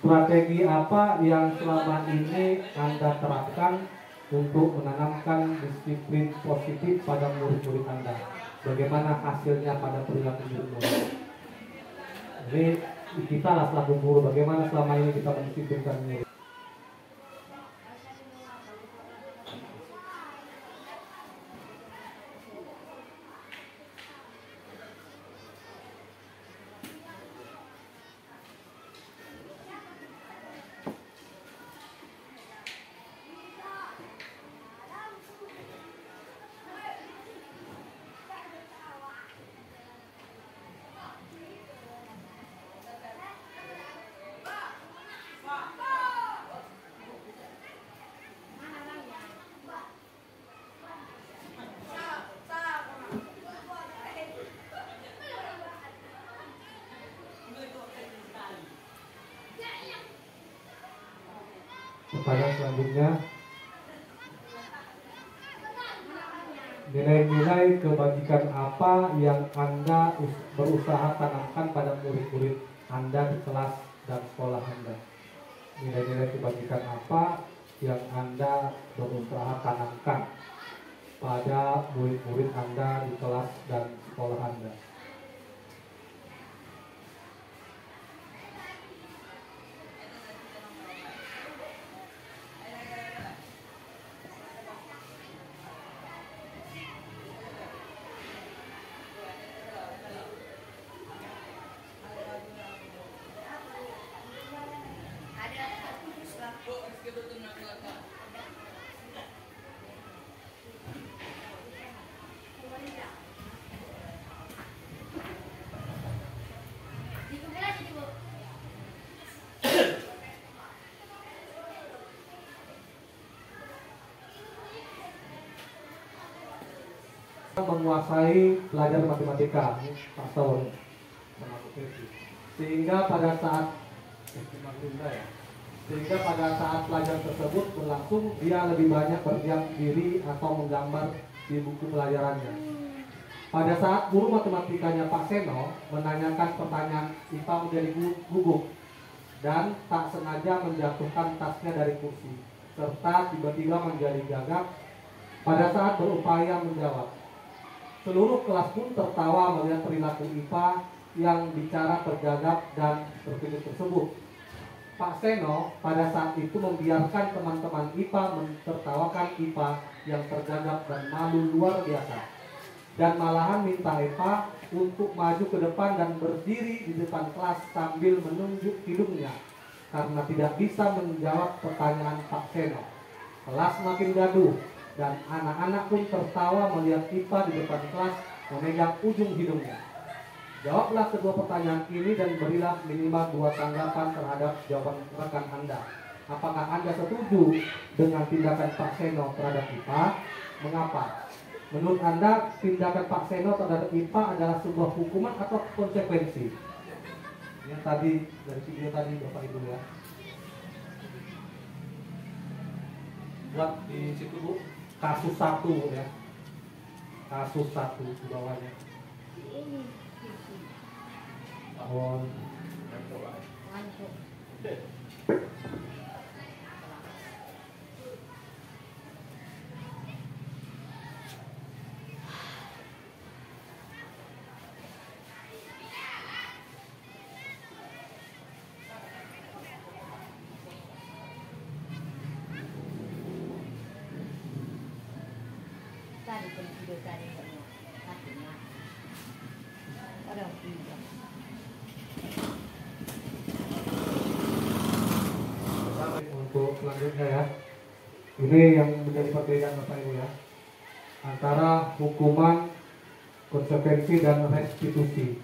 strategi apa yang selama ini Anda terapkan untuk menanamkan disiplin positif pada murid-murid Anda? Bagaimana hasilnya pada perilaku murid-murid? Jadi kita lah selaku guru, bagaimana selama ini kita mendisiplinkan murid? Pertanyaan selanjutnya, nilai-nilai kebajikan apa yang Anda berusaha tanamkan pada murid-murid Anda di kelas dan sekolah Anda? Nilai-nilai kebajikan apa yang Anda berusaha tanamkan pada murid-murid Anda di kelas dan sekolah Anda? Menguasai pelajar matematika atau sehingga pada saat pelajaran tersebut berlangsung, dia lebih banyak berdiam diri atau menggambar di buku pelajarannya. Pada saat guru matematikanya Pak Seno menanyakan pertanyaan, IPA menjadi gugup dan tak sengaja menjatuhkan tasnya dari kursi serta tiba-tiba menjadi gagap pada saat berupaya menjawab. Seluruh kelas pun tertawa melihat perilaku IPA yang bicara tergagap dan berpikir tersebut. Pak Seno pada saat itu membiarkan teman-teman IPA mentertawakan IPA yang tergagap dan malu luar biasa. Dan malahan minta IPA untuk maju ke depan dan berdiri di depan kelas sambil menunjuk hidungnya karena tidak bisa menjawab pertanyaan Pak Seno. Kelas makin gaduh dan anak-anak pun tertawa melihat IPA di depan kelas memegang ujung hidungnya. Jawablah kedua pertanyaan ini dan berilah minimal 2 tanggapan terhadap jawaban rekan Anda. Apakah Anda setuju dengan tindakan Pak Seno terhadap IPA? Mengapa? Menurut Anda, tindakan Pak Seno terhadap IPA adalah sebuah hukuman atau konsekuensi? Yang tadi, dari video tadi Bapak Ibu ya. Buat di situ Bu, kasus 1 ya. Kasus 1 di bawahnya. Tahun Tadi pun video tadi semua. Hatinya. Orang video. untuk selanjutnya ya. Ini yang menjadi perbedaan Bapak Ibu ya, antara hukuman, konsekuensi dan restitusi.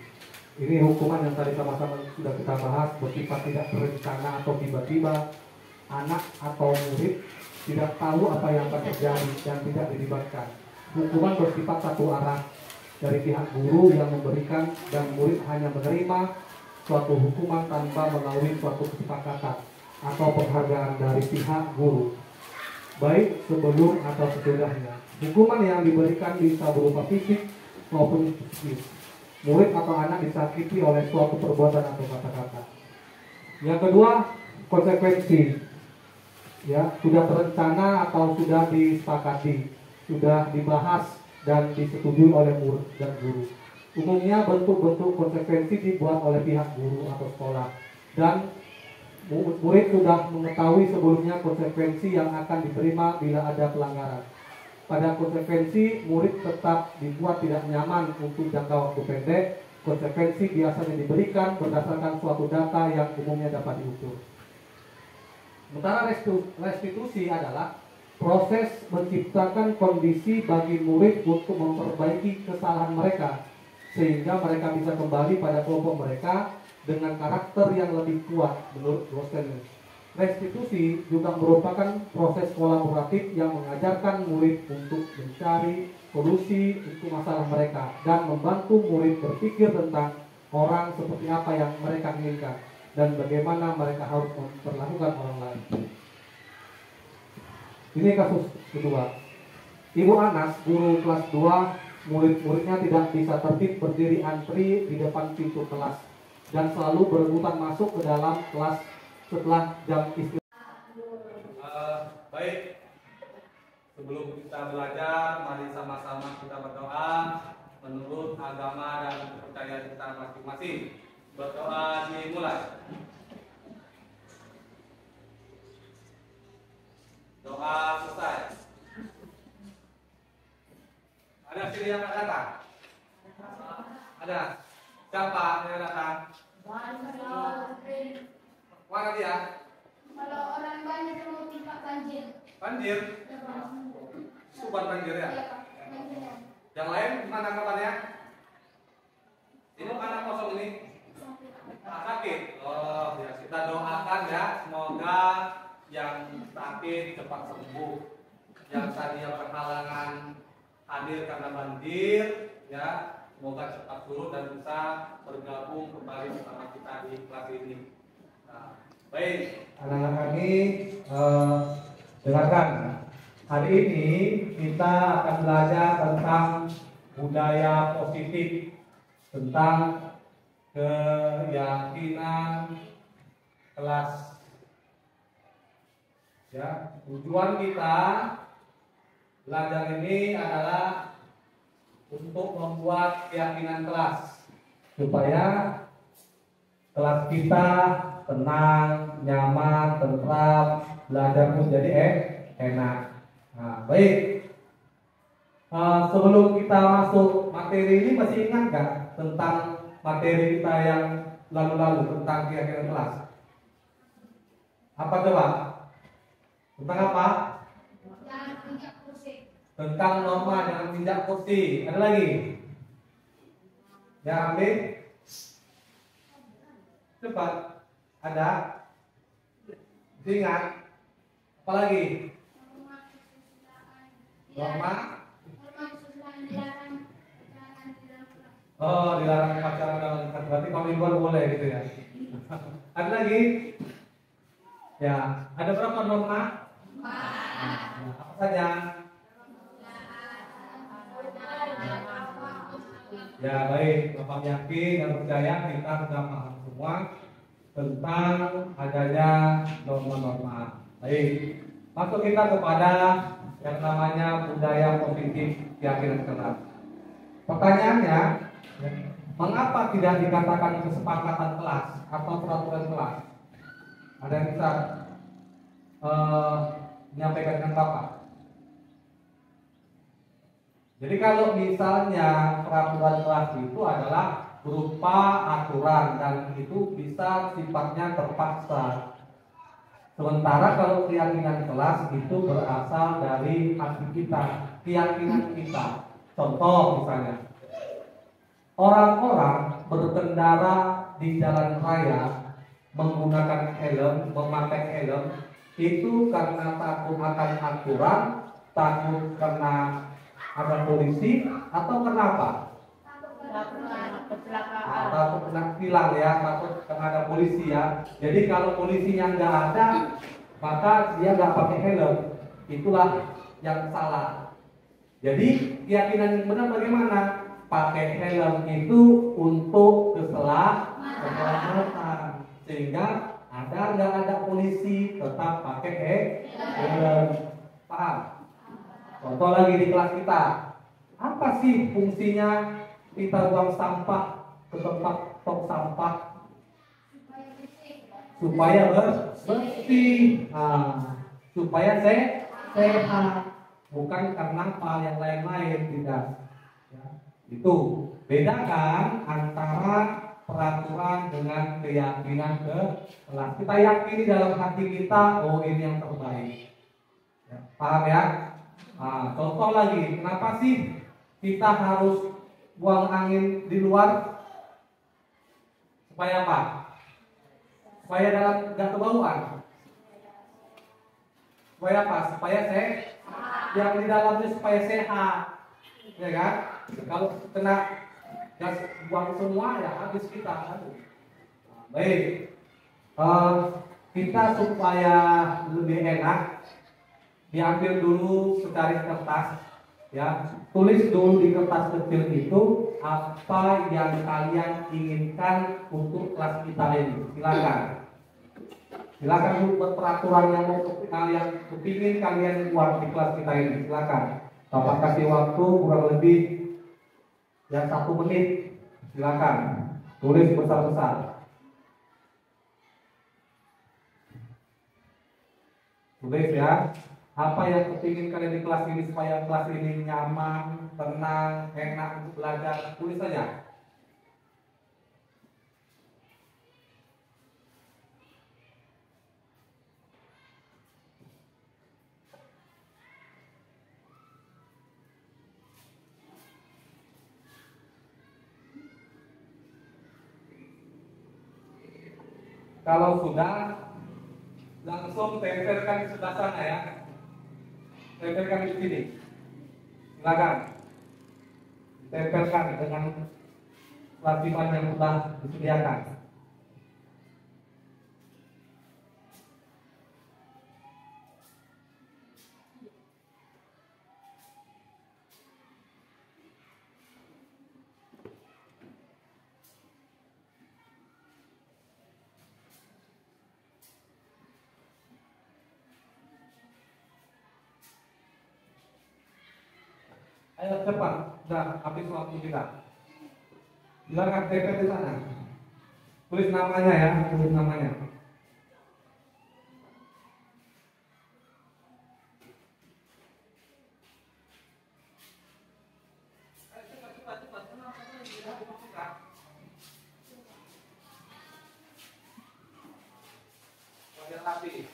Ini hukuman yang tadi sama-sama sudah kita bahas, bersifat tidak berencana atau tiba-tiba. Anak atau murid tidak tahu apa yang akan terjadi dan tidak dilibatkan. Hukuman bersifat satu arah dari pihak guru yang memberikan, dan murid hanya menerima suatu hukuman tanpa melalui suatu kesepakatan atau penghargaan dari pihak guru, baik sebelum atau sesudahnya. Hukuman yang diberikan bisa berupa fisik maupun psikis. Murid atau anak disakiti oleh suatu perbuatan atau kata-kata. Yang kedua, konsekuensi. Ya, sudah terencana atau sudah disepakati, sudah dibahas dan disetujui oleh murid dan guru. Umumnya bentuk-bentuk konsekuensi dibuat oleh pihak guru atau sekolah, dan murid sudah mengetahui sebelumnya konsekuensi yang akan diterima bila ada pelanggaran. Pada konsekuensi, murid tetap dibuat tidak nyaman untuk jangka waktu pendek. Konsekuensi biasanya diberikan berdasarkan suatu data yang umumnya dapat diukur. Sementara restitusi adalah proses menciptakan kondisi bagi murid untuk memperbaiki kesalahan mereka, sehingga mereka bisa kembali pada kelompok mereka dengan karakter yang lebih kuat menurut dosen. Restitusi juga merupakan proses kolaboratif yang mengajarkan murid untuk mencari solusi untuk masalah mereka dan membantu murid berpikir tentang orang seperti apa yang mereka inginkan dan bagaimana mereka harus memperlakukan orang lain. Ini kasus kedua. Ibu Anas, guru kelas 2, murid-muridnya tidak bisa tertib berdiri antri di depan pintu kelas dan selalu berebutan masuk ke dalam kelas setelah jam istirahat. Baik, sebelum kita belajar, mari sama-sama kita berdoa menurut agama dan kepercayaan kita masing-masing. Berdoa dimulai. Doa selesai. Ada sini yang akan datang? Ada. Siapa yang datang? Mana dia? Kalau orang banyak mau pipa banjir. Banjir? Suban banjir ya? Yang lain mana kabarnya? Ini mana kosong ini? Sakit. Oh, ya kita doakan ya, semoga yang sakit cepat sembuh. Yang tadinya berhalangan hadir karena banjir, ya semoga cepat surut dan bisa bergabung kembali bersama kita di kelas ini. Nah, baik, anak-anak kami dengarkan. Hari ini kita akan belajar tentang budaya positif, tentang keyakinan kelas. Ya, tujuan kita belajar ini adalah untuk membuat keyakinan kelas supaya kelas kita tenang, nyaman, tentram, belajar menjadi enak. Nah, baik. Sebelum kita masuk materi ini, masih ingat nggak tentang materi kita yang lalu-lalu tentang keyakinan kelas? Apa coba? Tentang apa? Jangan punya pusing. tentang norma jangan injak kursi. Ada lagi? Ya, ambil. Cepat. Ada? Ingat. Apa lagi? Norma? Oh, dilarang pacaran dalam kelas. Berarti kalau di luar boleh gitu ya. Ada lagi? Ya, ada berapa norma? Apa saja? Ya baik, Bapak yakin dan percaya kita sudah paham semua tentang adanya norma-norma. Baik, masuk kita kepada yang namanya budaya positif keyakinan keras. Pertanyaannya, mengapa tidak dikatakan kesepakatan kelas atau peraturan kelas? Ada yang bisa menyampaikan dengan Bapak? Jadi kalau misalnya peraturan kelas itu adalah berupa aturan dan itu bisa sifatnya terpaksa. Sementara kalau keyakinan kelas itu berasal dari hati kita, keyakinan kita. Contoh misalnya, orang-orang berkendara di jalan raya menggunakan helm, memakai helm itu karena takut akan aturan, takut karena ada polisi, atau kenapa? Takut kena tilang ya, takut karena ada polisi ya. Jadi kalau polisinya nggak ada, maka dia nggak pakai helm. Itulah yang salah. Jadi keyakinan yang benar bagaimana? Pakai helm itu untuk keselamatan, sehingga nggak ada polisi tetap pakai helm. Paham? Contoh lagi di kelas kita, apa sih fungsinya kita buang sampah ke tempat tong sampah? Supaya bersih, supaya sehat, bukan karena hal yang lain-lain, tidak. Ya, itu bedakan antara peraturan dengan keyakinan kelas. Kita yakini dalam hati kita, oh ini yang terbaik. Ya, paham ya? Contoh lagi, kenapa sih kita harus buang angin di luar? Supaya apa? Supaya dalam nggak kebauan. Supaya apa? Supaya yang di dalamnya supaya sehat, ya kan? Kalau kena gas buang semua ya habis kita. Baik, kita supaya lebih enak. Diambil dulu secari kertas, ya, tulis dulu di kertas kecil itu apa yang kalian inginkan untuk kelas kita ini. Silakan dulu buat peraturan yang mau kalian kepingin kalian buat di kelas kita ini. Silakan. Bapak kasih waktu kurang lebih ya 1 menit. Silakan tulis besar-besar. Tulis ya. Apa yang kepingin kalian di kelas ini supaya kelas ini nyaman, tenang, enak untuk belajar, tulis saja. Kalau sudah, langsung tempelkan di sebelah sana ya. Tempelkan di sini. Silakan. Tempelkan dengan latihan yang sudah disediakan. Ayo cepat, sudah habis waktu kita. Silakan tempel di sana. Tulis namanya ya, tulis namanya. Rapi.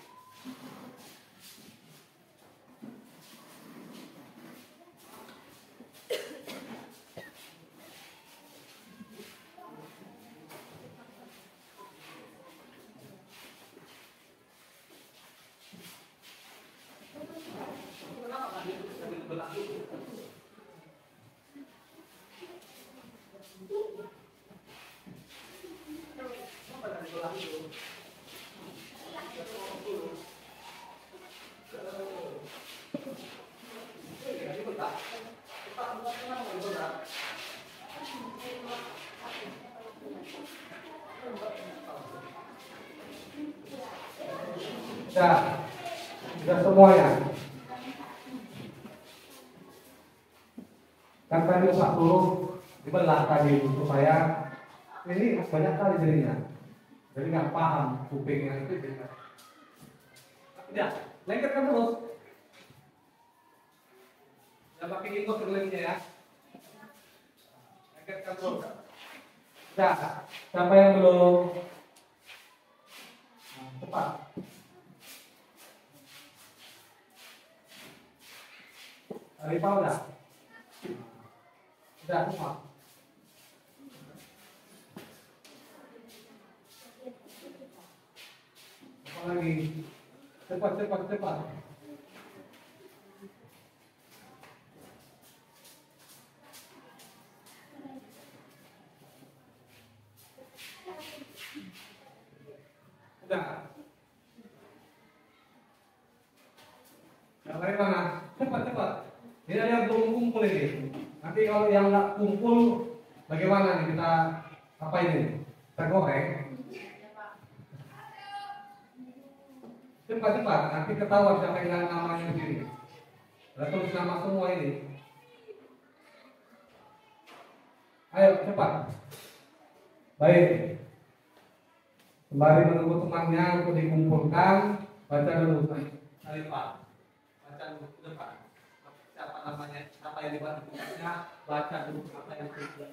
Sudah semuanya. Kan tadi Pak suruh dibelah tadi supaya ini banyak kali jadinya. Jadi nggak paham kupingnya itu jadi. Ya, lengketkan terus. Jangan pakai ikut kelilingnya ya. Lengketkan terus. Ya, siapa yang belum? Nah, cepat. Rifa udah? Udah semua? Apa lagi? Cepat. Udah. Yang lain mana? Cepat. Ini ada yang belum kumpul ini. Nanti kalau yang nggak kumpul, bagaimana nih kita apa ini? Kita goreng. Cepat. Nanti ketahuan siapa yang namanya di sini. Ada tulis nama semua ini. Ayo cepat. Baik. Sembari menunggu temannya untuk dikumpulkan, baca dulu Pak. Baca dulu depan. Siapa namanya? Siapa yang dibantu tugasnya? Baca dulu apa yang tugas.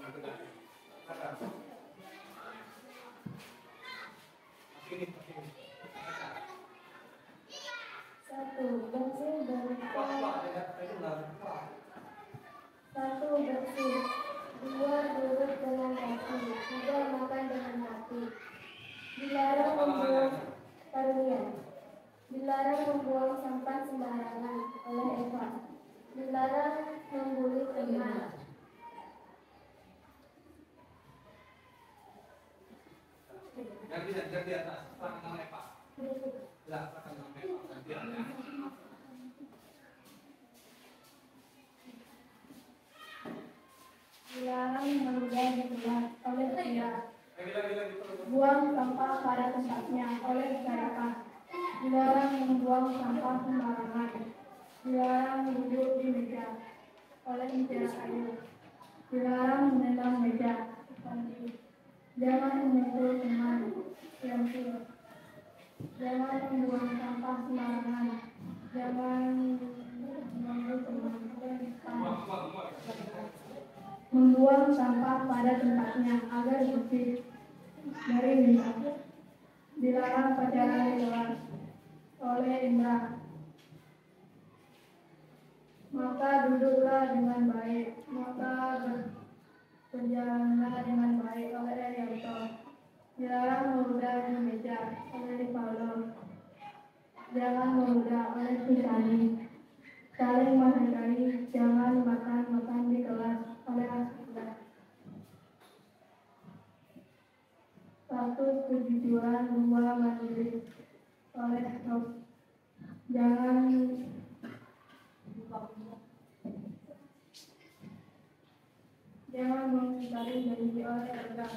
Ini. Satu, bersih dua, duduk dengan kaki, tiga, makan dengan kaki. Dilarang membuang sampah sembarangan oleh Eva. Dilarang membuli teman. Ganti atas. Tangan Eva. Silakan nama Eva. Ganti atas. Dilarang meludah di kelas oleh Tia. Buang sampah pada tempatnya oleh Syarifah. Dilarang membuang sampah sembarangan. Dilarang duduk di meja oleh Intiara Ayu. Dilarang menendang meja. Jangan memukul teman. Jangan membuang sampah sembarangan. Jangan memukul teman. Membuang sampah pada tempatnya agar bersih dari limbah. Dilarang pacaran di kelas oleh Indra. Maka duduklah dengan baik, maka berjalanlah dengan baik oleh Erianto. Dilarang meludah di meja oleh Rivaldo. Jangan meludah oleh Susani. Saling menghargai, jangan makan di kelas oleh Asmita. Satu kejujuran, dua mandiri oleh Rob. Jangan mengingkari janji oleh Erga.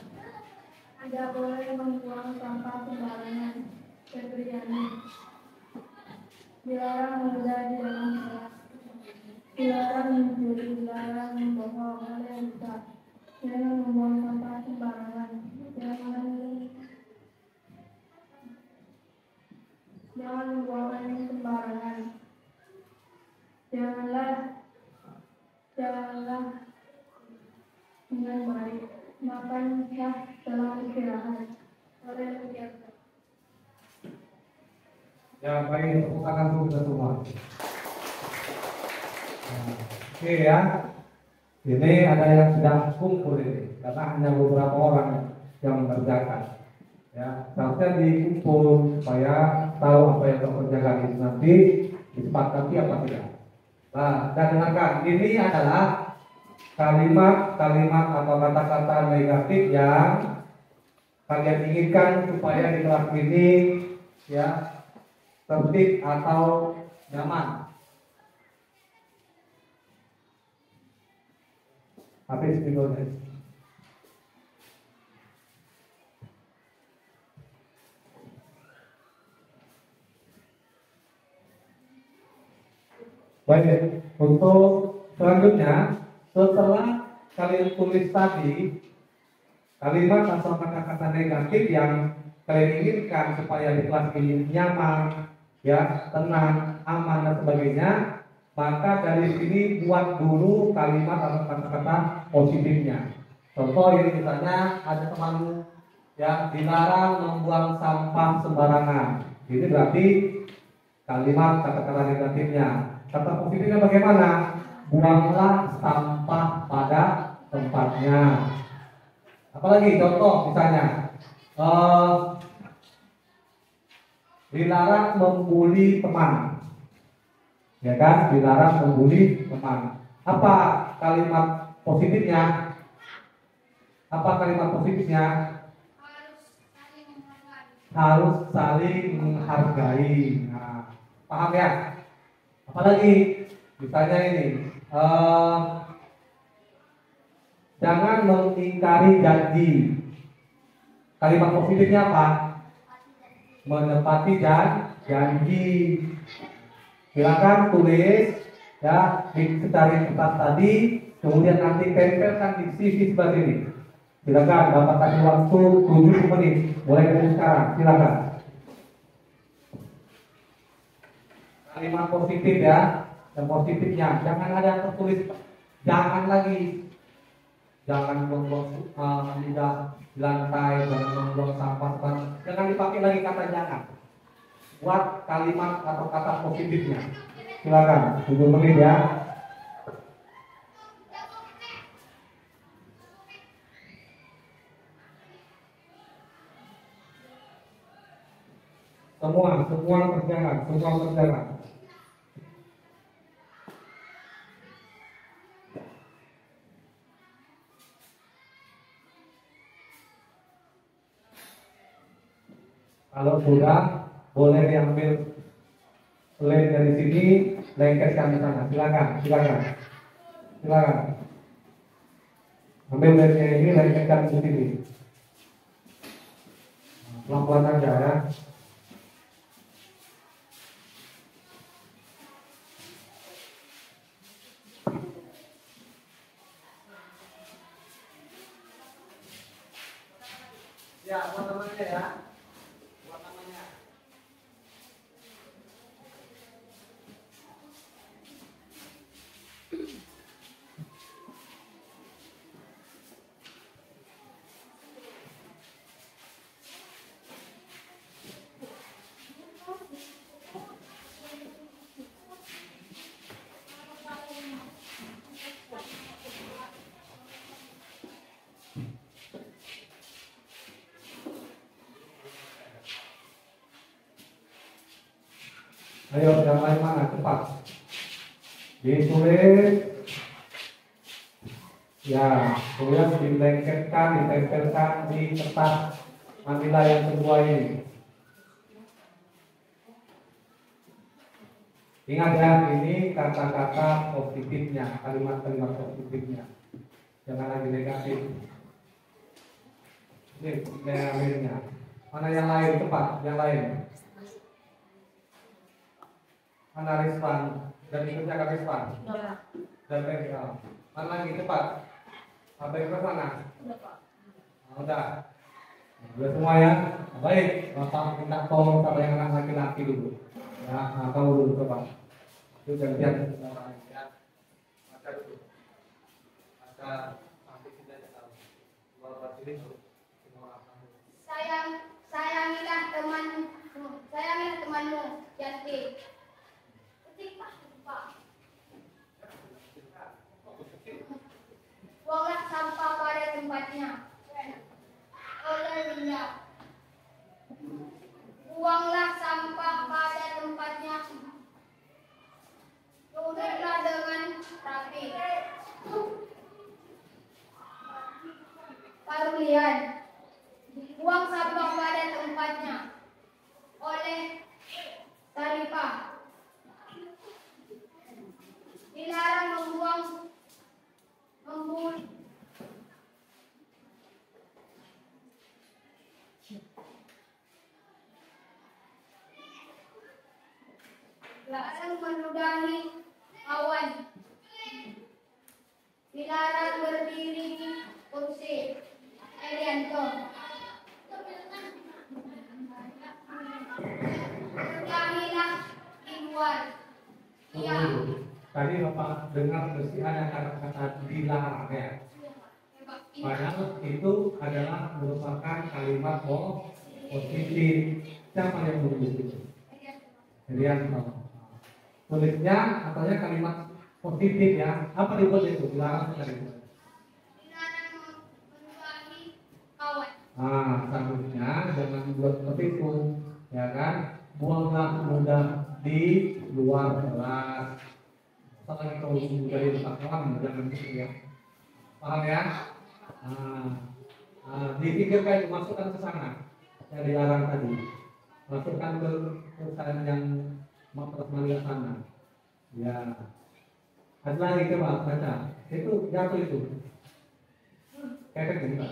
Tidak boleh membuang sampah sembarangan. Febriani. Dilarang meludah di dalam kelas. Dilarang mencuri, dilarang membohong oleh Rita. Jangan membuang sampah sembarangan. Jangan membuang air sembarangan. Janganlah dengan baik. Makanlah setelah istirahat. Oleh Rukiata. Ya, baik, tepuk tangan dulu kita semua. Oke ya, ini ada yang sedang kumpul ini, karena hanya beberapa orang yang mengerjakan. Ya, seharusnya dikumpul supaya tahu apa yang dikerjakan itu nanti disepakati apa tidak. Nah, dan dengarkan, ini adalah kalimat-kalimat atau kata-kata negatif yang kalian inginkan supaya di kelas ini ya tertib atau nyaman. Habis videonya. Baik, untuk selanjutnya setelah kalian tulis tadi kalimat atau kata-kata negatif yang kalian inginkan supaya di kelas ini nyaman, ya, tenang, aman dan sebagainya, maka dari sini buat dulu kalimat atau kata-kata positifnya. Contoh ini misalnya ada temanmu ya dilarang membuang sampah sembarangan. Ini berarti kalimat kata-kata negatifnya. Kata positifnya bagaimana? Buanglah sampah pada tempatnya. Apalagi contoh misalnya dilarang membuli teman, ya kan? Dilarang membuli teman. Apa kalimat positifnya? Apa kalimat positifnya? Harus saling menghargai. Nah, paham ya? Apalagi misalnya ini, jangan mengingkari janji. Kalimat positifnya apa? Menepati janji. Silakan tulis ya di secari kertas tadi, kemudian nanti tempelkan di CV seperti ini. Silakan Bapak kasih waktu 7 menit, mulai dari sekarang. Silakan. Kalimat positif ya, yang positifnya jangan ada yang tertulis jangan lagi. Jangan membuang lidah di lantai, jangan membuang sampah, jangan dipakai lagi kata jangan. Buat kalimat atau kata positifnya. Silakan, 7 menit ya. Semua terjalan. Kalau sudah, boleh diambil lem dari sini, lengketkan di sana. Silakan. Ambil lemnya ini, lengketkan di sini. Pelan-pelan aja ya. Ya, buat temannya ya. Ayo, yang lain mana? Cepat. Ditulis. Ya, kemudian dilengketkan, ditempelkan di kertas manila yang kedua ini. Ingat ya, ini kata-kata positifnya, kalimat-kalimat positifnya. Jangan lagi negatif. Ini lainnya. Mana yang lain? Cepat, yang lain. Mana Rizwan? Dan ikutnya Kak Rizwan? Dan Bengkel. Mana lagi? Cepat. Bengkel mana? Udah. Udah semua ya? Baik. Bapak minta tolong sama yang anak laki-laki dulu. Ya, kamu dulu coba. Itu gantian. Ya. Baca dulu. Baca sampai kita tahu. Bapak ini tuh. Sayangilah temanmu, Yasti. Buanglah sampah pada tempatnya. Buanglah sampah pada tempatnya. Duduklah dengan rapi. Parulian. Buang sampah pada tempatnya. Oleh Tarifah. Dilarang membuang larang meludahi dengar kebersihan yang kata-kata dilarang ya. Padahal itu adalah merupakan kalimat positif. Siapa yang menulis itu? Rianto. Tulisnya katanya kalimat positif ya. Apa dibuat itu? Dilarang tadi. Seharusnya jangan buat seperti itu, ya kan? Buanglah mudah di luar kelas. Apalagi kalau sudah di depan kolam, jangan gitu ya. Paham ya? Dipikirkan itu, masukkan ke sana yang dilarang tadi, masukkan ke perusahaan yang matras melihat sana. Ya, ada lagi coba baca. Itu jatuh itu, kayak gitu.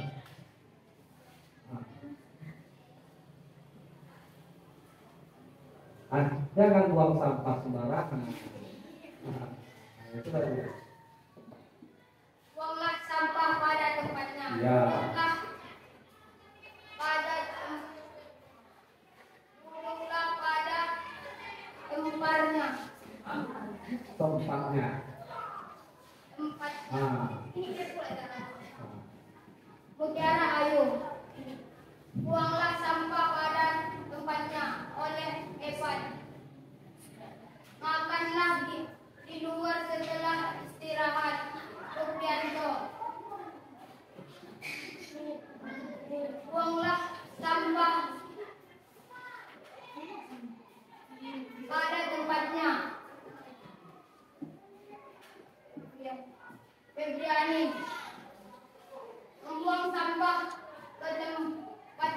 Jangan buang sampah sembarangan. Itu tadi. Buanglah sampah pada tempatnya. Ya. Buanglah pada tempatnya. Tempatnya. Mutiara Ayu. Buanglah sampah pada tempatnya oleh Evan. Makanlah di luar setelah istirahat. Rupianto. Buanglah sampah pada tempatnya. Febriani. Membuang sampah ke tempat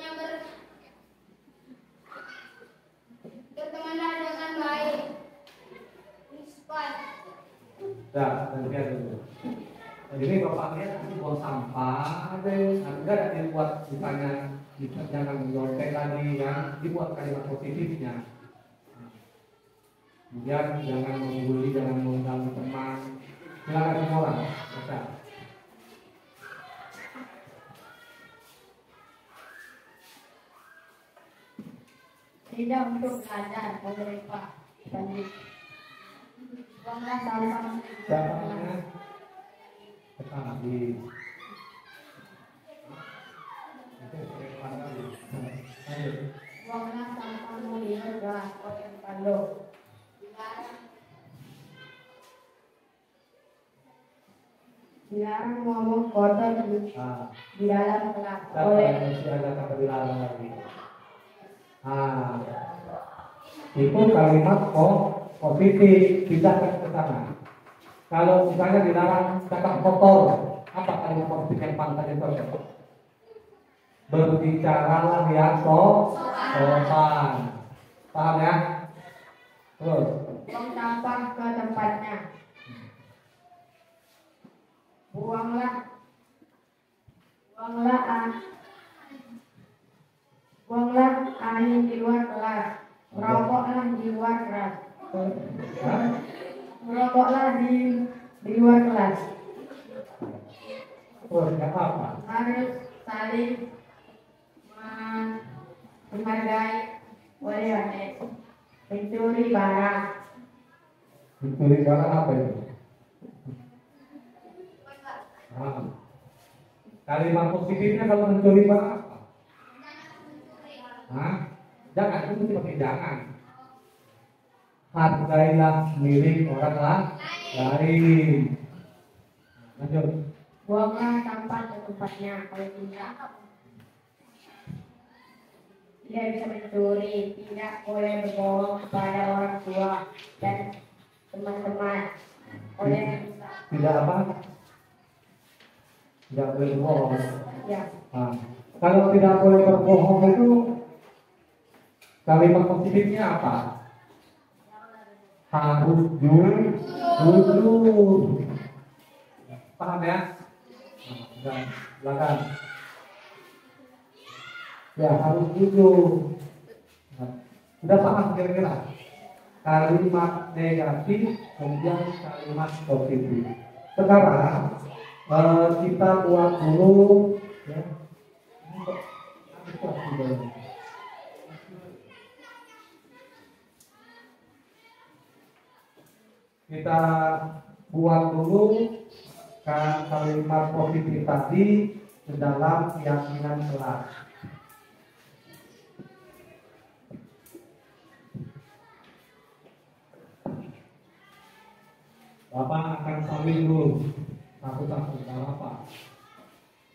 yang bertemanlah dengan baik. Nisbat. Lihat dulu. Jadi bapaknya buang sampah, enggak dibuat misalnya jangan nyontek tadi ya, dibuat kalimat positifnya. Kemudian jangan membuli, jangan mengganggu teman. Silakan semua orang, baca. Tidak untuk belajar oleh Pak Sandi. Buanglah sampah. Siapanya? Tadi. Buanglah sampahmu di negara Kotem Pando. Dilarang ngomong kotor di dalam kelas oleh ada kata dilarang lagi. Itu kalimat positif, tidak ke sana. Kalau misalnya dilarang kata kotor, apa kalimat positif yang pantas itu? Berbicaralah yang sopan. Paham ya? Terus. buang sampah ke tempatnya. Buanglah angin di luar kelas. Merokoklah di luar kelas. Merokoklah di luar kelas. Apa? Harus saling menghargai oleh mencuri barang. Mencuri barang apa itu? Kalimat positifnya kalau mencuri barang apa? Jangan, itu mesti pakai jangan. Hargailah milik orang lain. Lanjut. Buanglah sampah ke tempatnya. Kalau tidak bisa mencuri, tidak boleh berbohong kepada orang tua dan teman-teman. Tidak apa? Tidak boleh berbohong. Ya. Kalau tidak boleh berbohong itu kalimat positifnya apa? Harus jujur. Paham ya? Silakan. Ya, harus jujur. Sudah paham kira-kira? Kalimat negatif kemudian kalimat positif. Sekarang kita buat dulu ya. kita buat dulu kalimat positif tadi ke dalam keyakinan kelas. Bapak akan saling dulu satu-satu, tidak apa.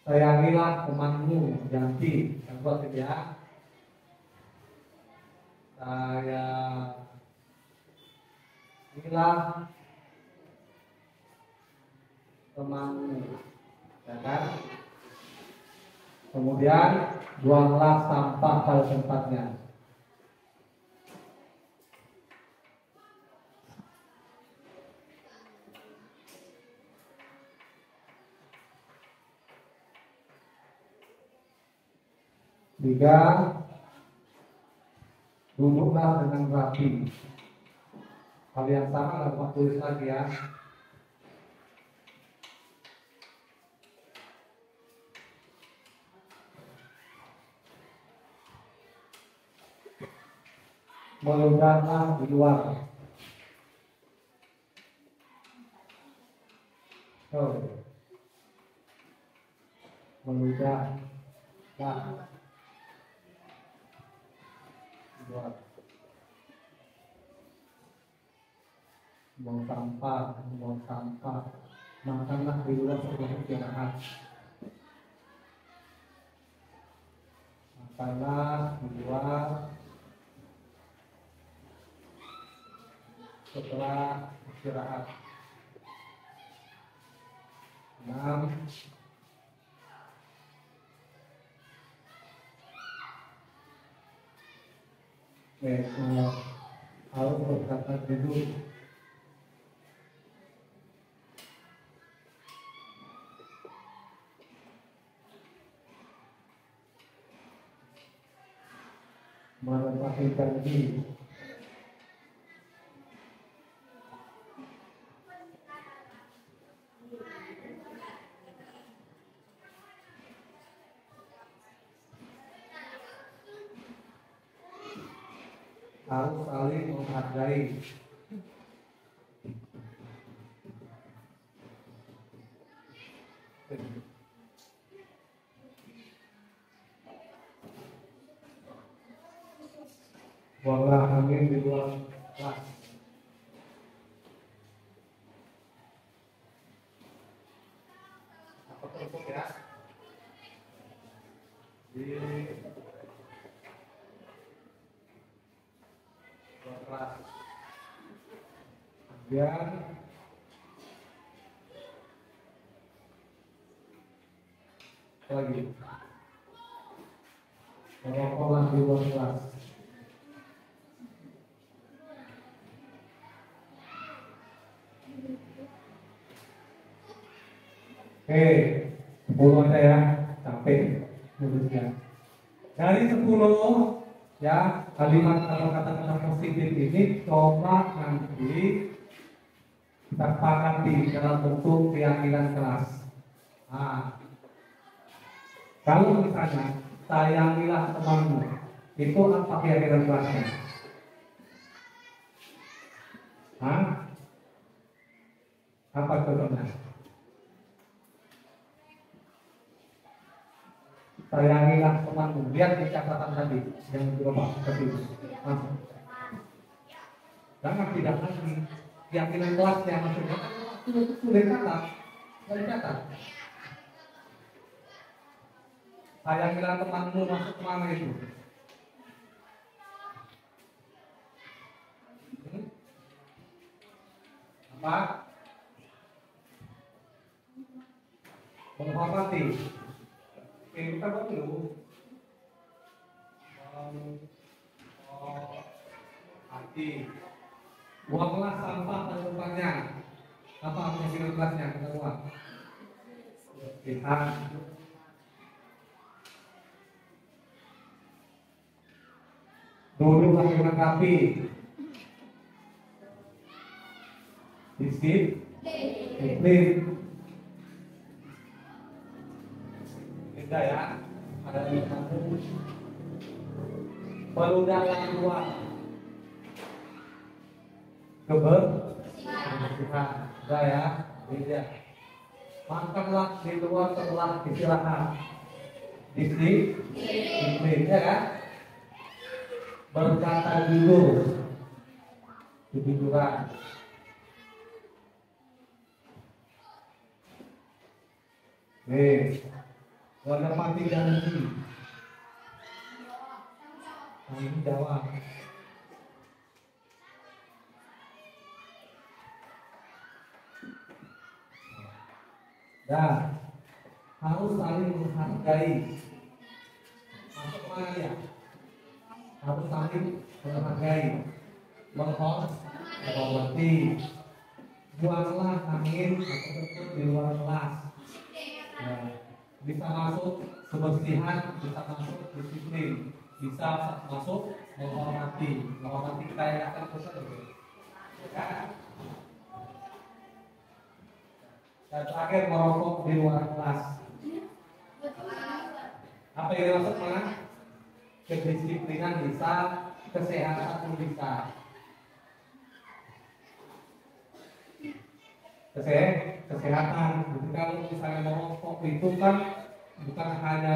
Sayangilah temanmu, janji, yang buat ya. Sayangilah temanmu, ya kan? Kemudian buanglah sampah pada tempatnya. Tiga, duduklah dengan rapi. Hal yang sama dapat tulis lagi ya. Meludahlah di luar. Meludahlah buang sampah, makanlah di luar sebelum istirahat. Makanlah di luar setelah istirahat. 6. Harus berkata jujur. Menepati janji. Harus saling menghargai. Buanglah angin di luar kelas. Apa terus ya? Di kelas. Kemudian lagi merokoklah di luar kelas. Oke, 10 aja ya, capek nulisnya. Dari 10 ya, kalimat atau kata-kata positif ini coba nanti kita sepakati dalam bentuk keyakinan kelas. Nah, kalau misalnya sayangilah temanmu, itu apa keyakinan kelasnya? Hah? Apa contohnya? Sayangilah temanmu. Lihat di catatan tadi yang berubah seperti itu. Jangan tidak lagi keyakinan kelasnya maksudnya itu sudah dicatat, sudah dicatat. Sayangilah temanmu masuk mana itu? Apa? Menghormati. Oke, kita buat dulu. Hati. Buanglah sampah pada tempatnya. Apa keyakinan kelasnya? Kita buang. Lihat. Duduklah dengan rapi. Disiplin. Beda ya. Ada di kamu. Meludahlah keluar. Kebersihan. kebersihan. Udah ya, ini dia. Makanlah di luar setelah istirahat. Disiplin, ya kan? Berkata jujur, kejujuran. Menepati janji. Tanggung jawab. Dan harus saling menghargai. Masuk kemana dia? Harus saling menghargai, menghormati. Buanglah angin atau kentut di luar kelas. Ya, bisa masuk kebersihan, bisa masuk disiplin, bisa masuk menghormati kita yang akan bersama. Dan terakhir merokok di luar kelas. Apa yang dimaksud mana? Kedisiplinan bisa, kesehatan pun bisa. Kesehatan. Jadi kalau misalnya merokok itu kan bukan hanya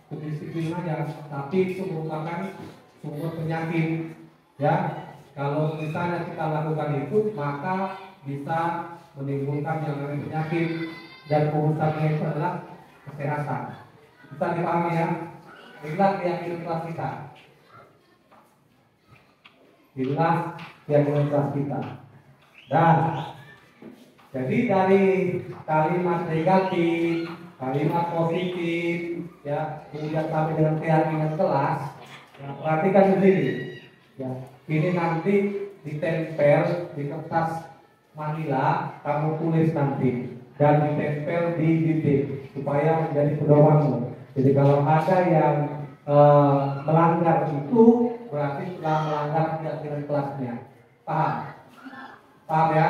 kedisiplinan aja, tapi itu merupakan sumber penyakit. Ya, kalau misalnya kita lakukan itu, maka bisa menimbulkan yang namanya penyakit, dan urusannya itu adalah kesehatan. Bisa dipahami ya? Inilah keyakinan kelas kita. Inilah keyakinan kelas kita. Dan jadi dari kalimat negatif, kalimat positif, ya, kemudian sampai dengan keyakinan kelas. Ya, perhatikan di sini. Ya, ini nanti ditempel di kertas manila, kamu tulis nanti dan ditempel di dinding supaya menjadi pedomanmu. Jadi kalau ada yang melanggar itu, berarti telah melanggar keyakinan kelasnya. Paham? Paham ya?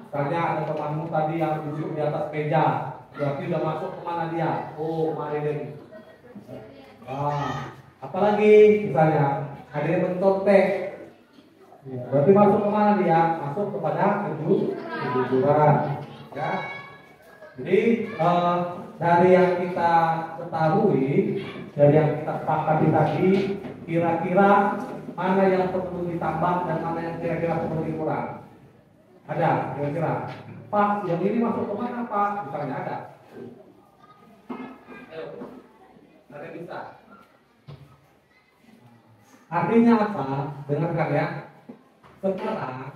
Misalnya ada temanmu tadi yang duduk di atas meja, berarti udah masuk kemana dia? Oh, mari deh. Apalagi misalnya ada yang mencontek, berarti masuk kemana dia? Masuk kepada kejujuran. Ya. Jadi dari yang kita ketahui, dari yang kita sepakati tadi, kira-kira mana yang perlu ditambah dan mana yang kira-kira perlu dikurang? Ada kira-kira? Pak, yang ini masuk kemana Pak? Misalnya ada. Ayo, ada bisa. Artinya apa? Dengarkan ya. Sekarang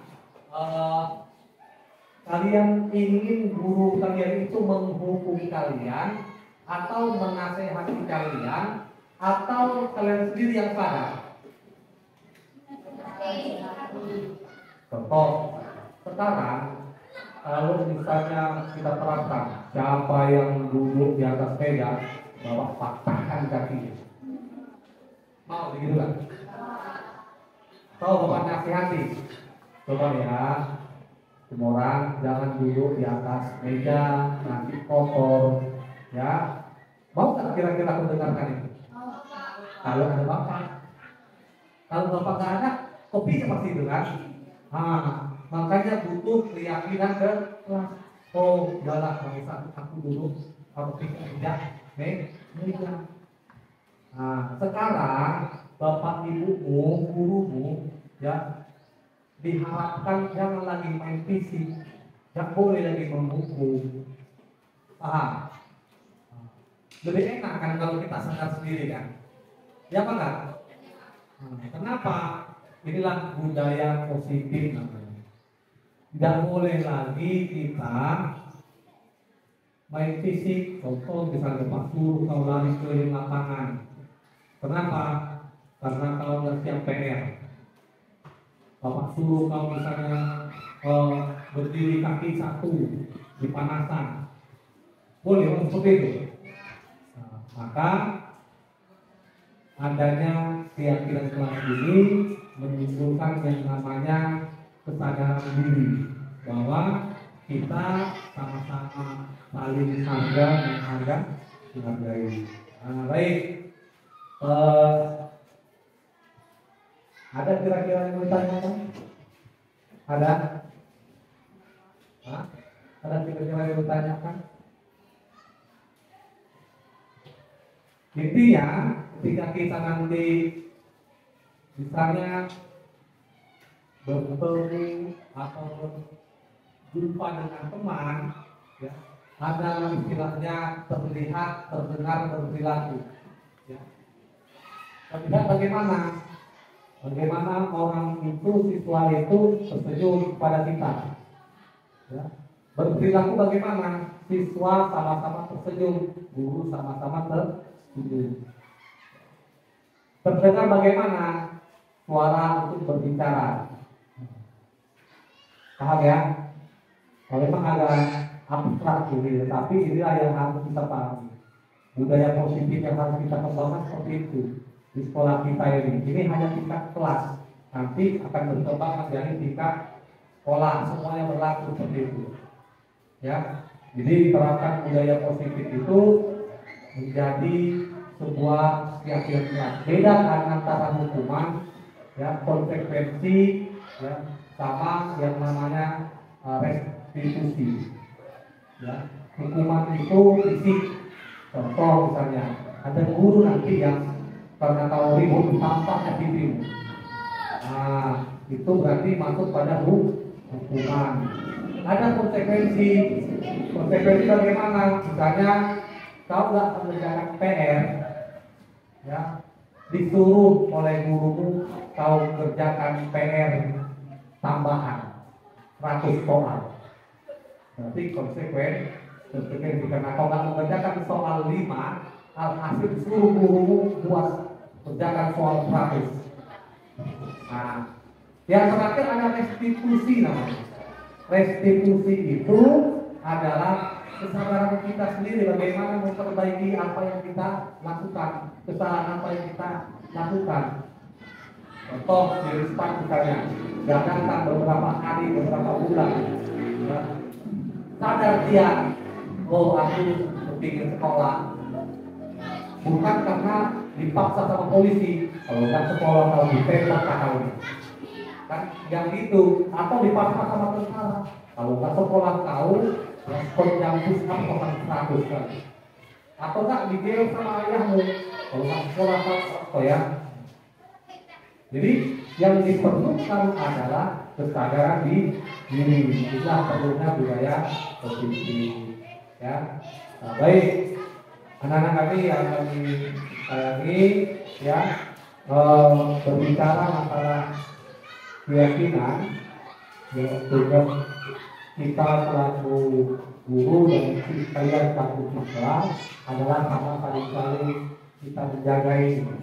kalian ingin guru kalian itu menghukumi kalian, atau menasehati kalian, atau kalian sendiri yang salah? Contoh, sekarang kalau misalnya kita terapkan, siapa yang duduk di atas meja, bawa patahkan kakinya. Mau begitu kan? Tahu bapak nasihati? Coba ya, semua orang jangan duduk di atas meja, nanti kotor, ya. Mau nggak kira-kira aku dengarkan itu? Kalau ada bapak, kalau bapak nggak ada, kopinya pasti itu kan? Makanya butuh keyakinan ke kelas. Oh, udahlah, bangsa aku duduk, aku tidak, meja. Sekarang bapak ibumu, gurumu, ya, diharapkan jangan lagi main fisik, jangan boleh lagi membuku. Paham? Lebih enak kan kalau kita sadar sendiri kan? Ya apa enggak? Kenapa? Inilah budaya positif namanya. Tidak boleh lagi kita main fisik. Contoh misalnya Pak suruh kau lari keliling lapangan. Kenapa? Karena kau nggak siap PR. Bapak suruh kau misalnya berdiri kaki satu di panasan. Boleh seperti itu. Maka adanya keyakinan kelas ini menimbulkan yang namanya kesadaran diri bahwa kita sama-sama saling menghargai. Baik. Ada kira-kira yang mau ditanyakan? Ada? Hah? Ada kira-kira yang ditanyakan? Intinya ketika kita nanti misalnya bertemu atau berjumpa dengan teman, ya, ada istilahnya terlihat, terdengar, berperilaku. Ya. Terlihat bagaimana orang itu, siswa itu tersenyum kepada kita. Ya. Berperilaku bagaimana? Siswa sama-sama tersenyum, guru sama-sama tersenyum. Terdengar bagaimana? Suara untuk berbicara. Paham ya? Kalau memang agak abstrak ini, tapi inilah yang harus kita pahami. Budaya positif yang harus kita kembangkan seperti itu di sekolah kita ini. Ini hanya tingkat kelas, nanti akan berkembang menjadi tingkat sekolah, semuanya berlaku seperti itu. Ya, jadi diterapkan budaya positif itu menjadi sebuah keyakinan. Beda antara hukuman, ya, konsekuensi, ya, sama yang namanya restitusi. Ya, hukuman itu fisik. Contoh misalnya, ada guru nanti yang karena tahu ribut sampahnya pipimu. Nah, itu berarti masuk pada hukuman. Ada konsekuensi. Konsekuensi bagaimana? Misalnya, kau nggak mengerjakan PR, ya, disuruh oleh gurumu kau kerjakan PR tambahan 100 soal. Berarti konsekuensi karena kau nggak mengerjakan soal 5, alhasil disuruh gurumu buat kerjakan soal 100. Nah, yang terakhir ada restitusi namanya. Restitusi itu adalah kesadaran kita sendiri bagaimana memperbaiki apa yang kita lakukan, kesalahan apa yang kita lakukan. Contoh di Rispan misalnya, gak datang beberapa hari, beberapa bulan, ya. Sadar dia, oh aku kepingin sekolah, bukan karena dipaksa sama polisi, kalau nggak sekolah kalau ditembak kali, kan yang itu, atau dipaksa sama tentara, kalau nggak sekolah tahu, respon yang pusat akan 100 kali, atau nggak digel sama ayahmu, kalau nggak sekolah tahu, ya. Jadi yang diperlukan adalah kesadaran di diri. Itulah perlunya budaya positif. Ya, nah, baik anak-anak kami yang kami sayangi, ya, berbicara masalah keyakinan, ya, sehingga kita selaku guru dan kalian selaku siswa adalah sama kali kita menjaga ini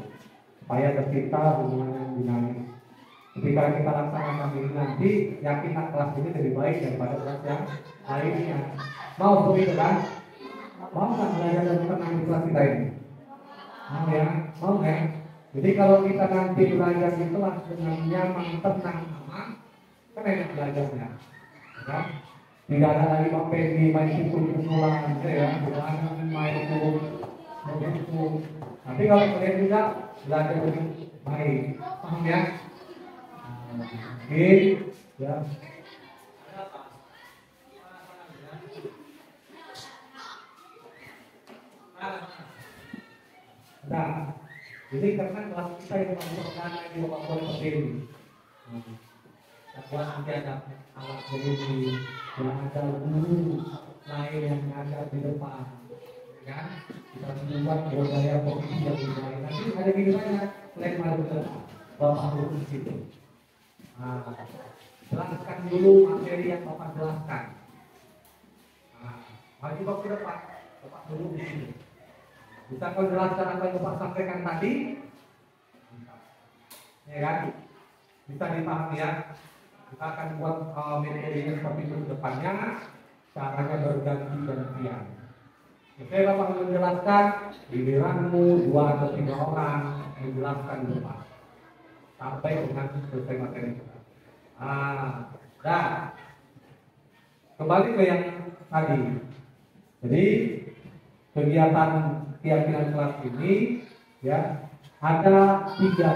supaya tercipta hubungan yang dinamis. Ketika kita laksanakan ini nanti, yakinlah kelas ini lebih baik daripada kelas yang lainnya. Mau seperti itu kan? Mau nggak belajar dan tenang di kelas kita ini? Mau ya? Mau ya? Jadi kalau kita nanti belajar di kelas dengan nyaman, tenang, aman, kan enak belajarnya, ya? Tidak ada lagi pakai di main pulang aja ya, bukan main begitu. Nanti kalau kalian juga belajar lebih baik, paham ya? Oke, ya. Nah, jadi karena kelas kita yang melakukan di bawah berdiri, buat nanti ada alat berdiri, yang ada guru lain yang ada di depan, kan? Kita membuat budaya positif yang lebih baik. Nanti ada gimana? Selain malu bapak guru di situ. Nah, jelaskan dulu materi yang bapak jelaskan. Nah, maju bapak ke depan, bapak dulu di sini. Bisa kau jelaskan apa yang bapak sampaikan tadi? Ya kan? Bisa dipahami ya? Kita akan buat metodenya seperti itu ke depannya. Caranya berganti-gantian. Oke, bapak menjelaskan giliranmu 2 atau 3 orang menjelaskan di depan sampai dengan selesai materi kita. Dah. Kembali ke yang tadi. Jadi kegiatan keyakinan kelas ini, ya, ada 3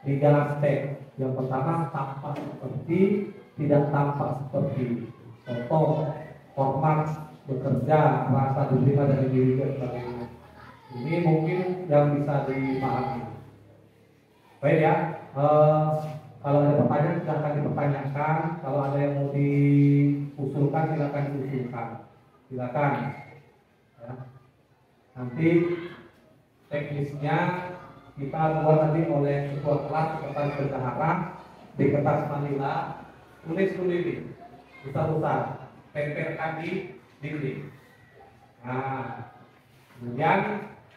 aspek. Yang pertama, tampak seperti, tidak tampak seperti. contoh, hormat, bekerja, rasa diterima dari diri dan sebagainya. Ini mungkin yang bisa dipahami. Baik ya, kalau ada pertanyaan silahkan dipertanyakan. Kalau ada yang mau diusulkan silahkan diusulkan. Silakan. Ya. Nanti teknisnya kita buat nanti oleh ketua kelas sekretaris bendahara di kertas manila, tulis dulu ini besar-besar, tempelkan di dinding. Nah, kemudian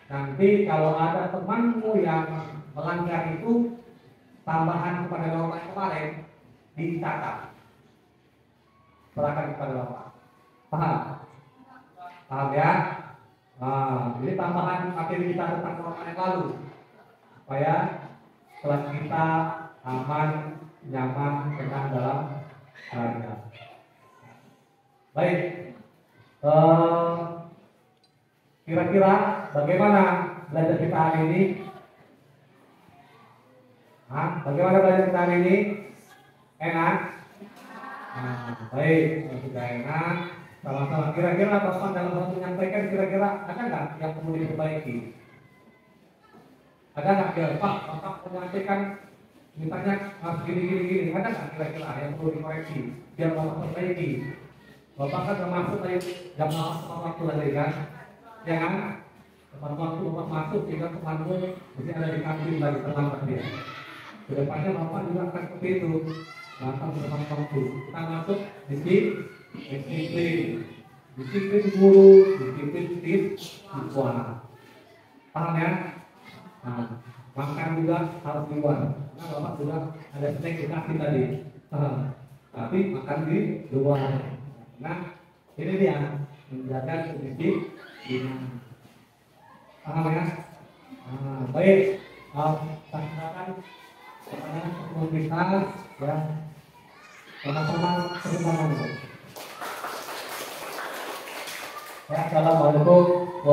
nanti kalau ada temanmu yang melanggar itu, tambahan kepada norma yang kemarin dicatat, serahkan kepada bapak. Paham? Paham ya? Nah, ini tambahan materi kita tentang norma yang lalu, supaya kelas kita aman, nyaman, tenang dalam belajar. Baik, kira-kira bagaimana belajar kita hari ini? Bagaimana belajar kita hari ini? Enak? Baik, sudah enak. Sama-sama. Kira-kira Bapak dalam waktu menyampaikan kira-kira ada nggak yang perlu diperbaiki? Ada nggak ya Pak? Bapak menyampaikan misalnya gini. Ada nggak kira-kira yang perlu dikoreksi biar Bapak perbaiki? Bapak kan termasuk tadi jam waktu lagi kan? Ya kan? Tepat waktu Bapak masuk sehingga temanmu mesti ada di kantin lagi terlambat dia. Kedepannya Bapak juga akan seperti itu. Datang tepat waktu. Kita masuk disiplin guru, disiplin siswa. Paham ya? Nah, makan juga harus di luar. Karena Bapak sudah ada snack di kaki tadi. Tapi makan di luar. Nah, ini dia menjaga kondisi disiplin. Paham ya? Baik. Silakan pertanyaan komunitas ya. Sama-sama terima kasih. Ya, assalamualaikum.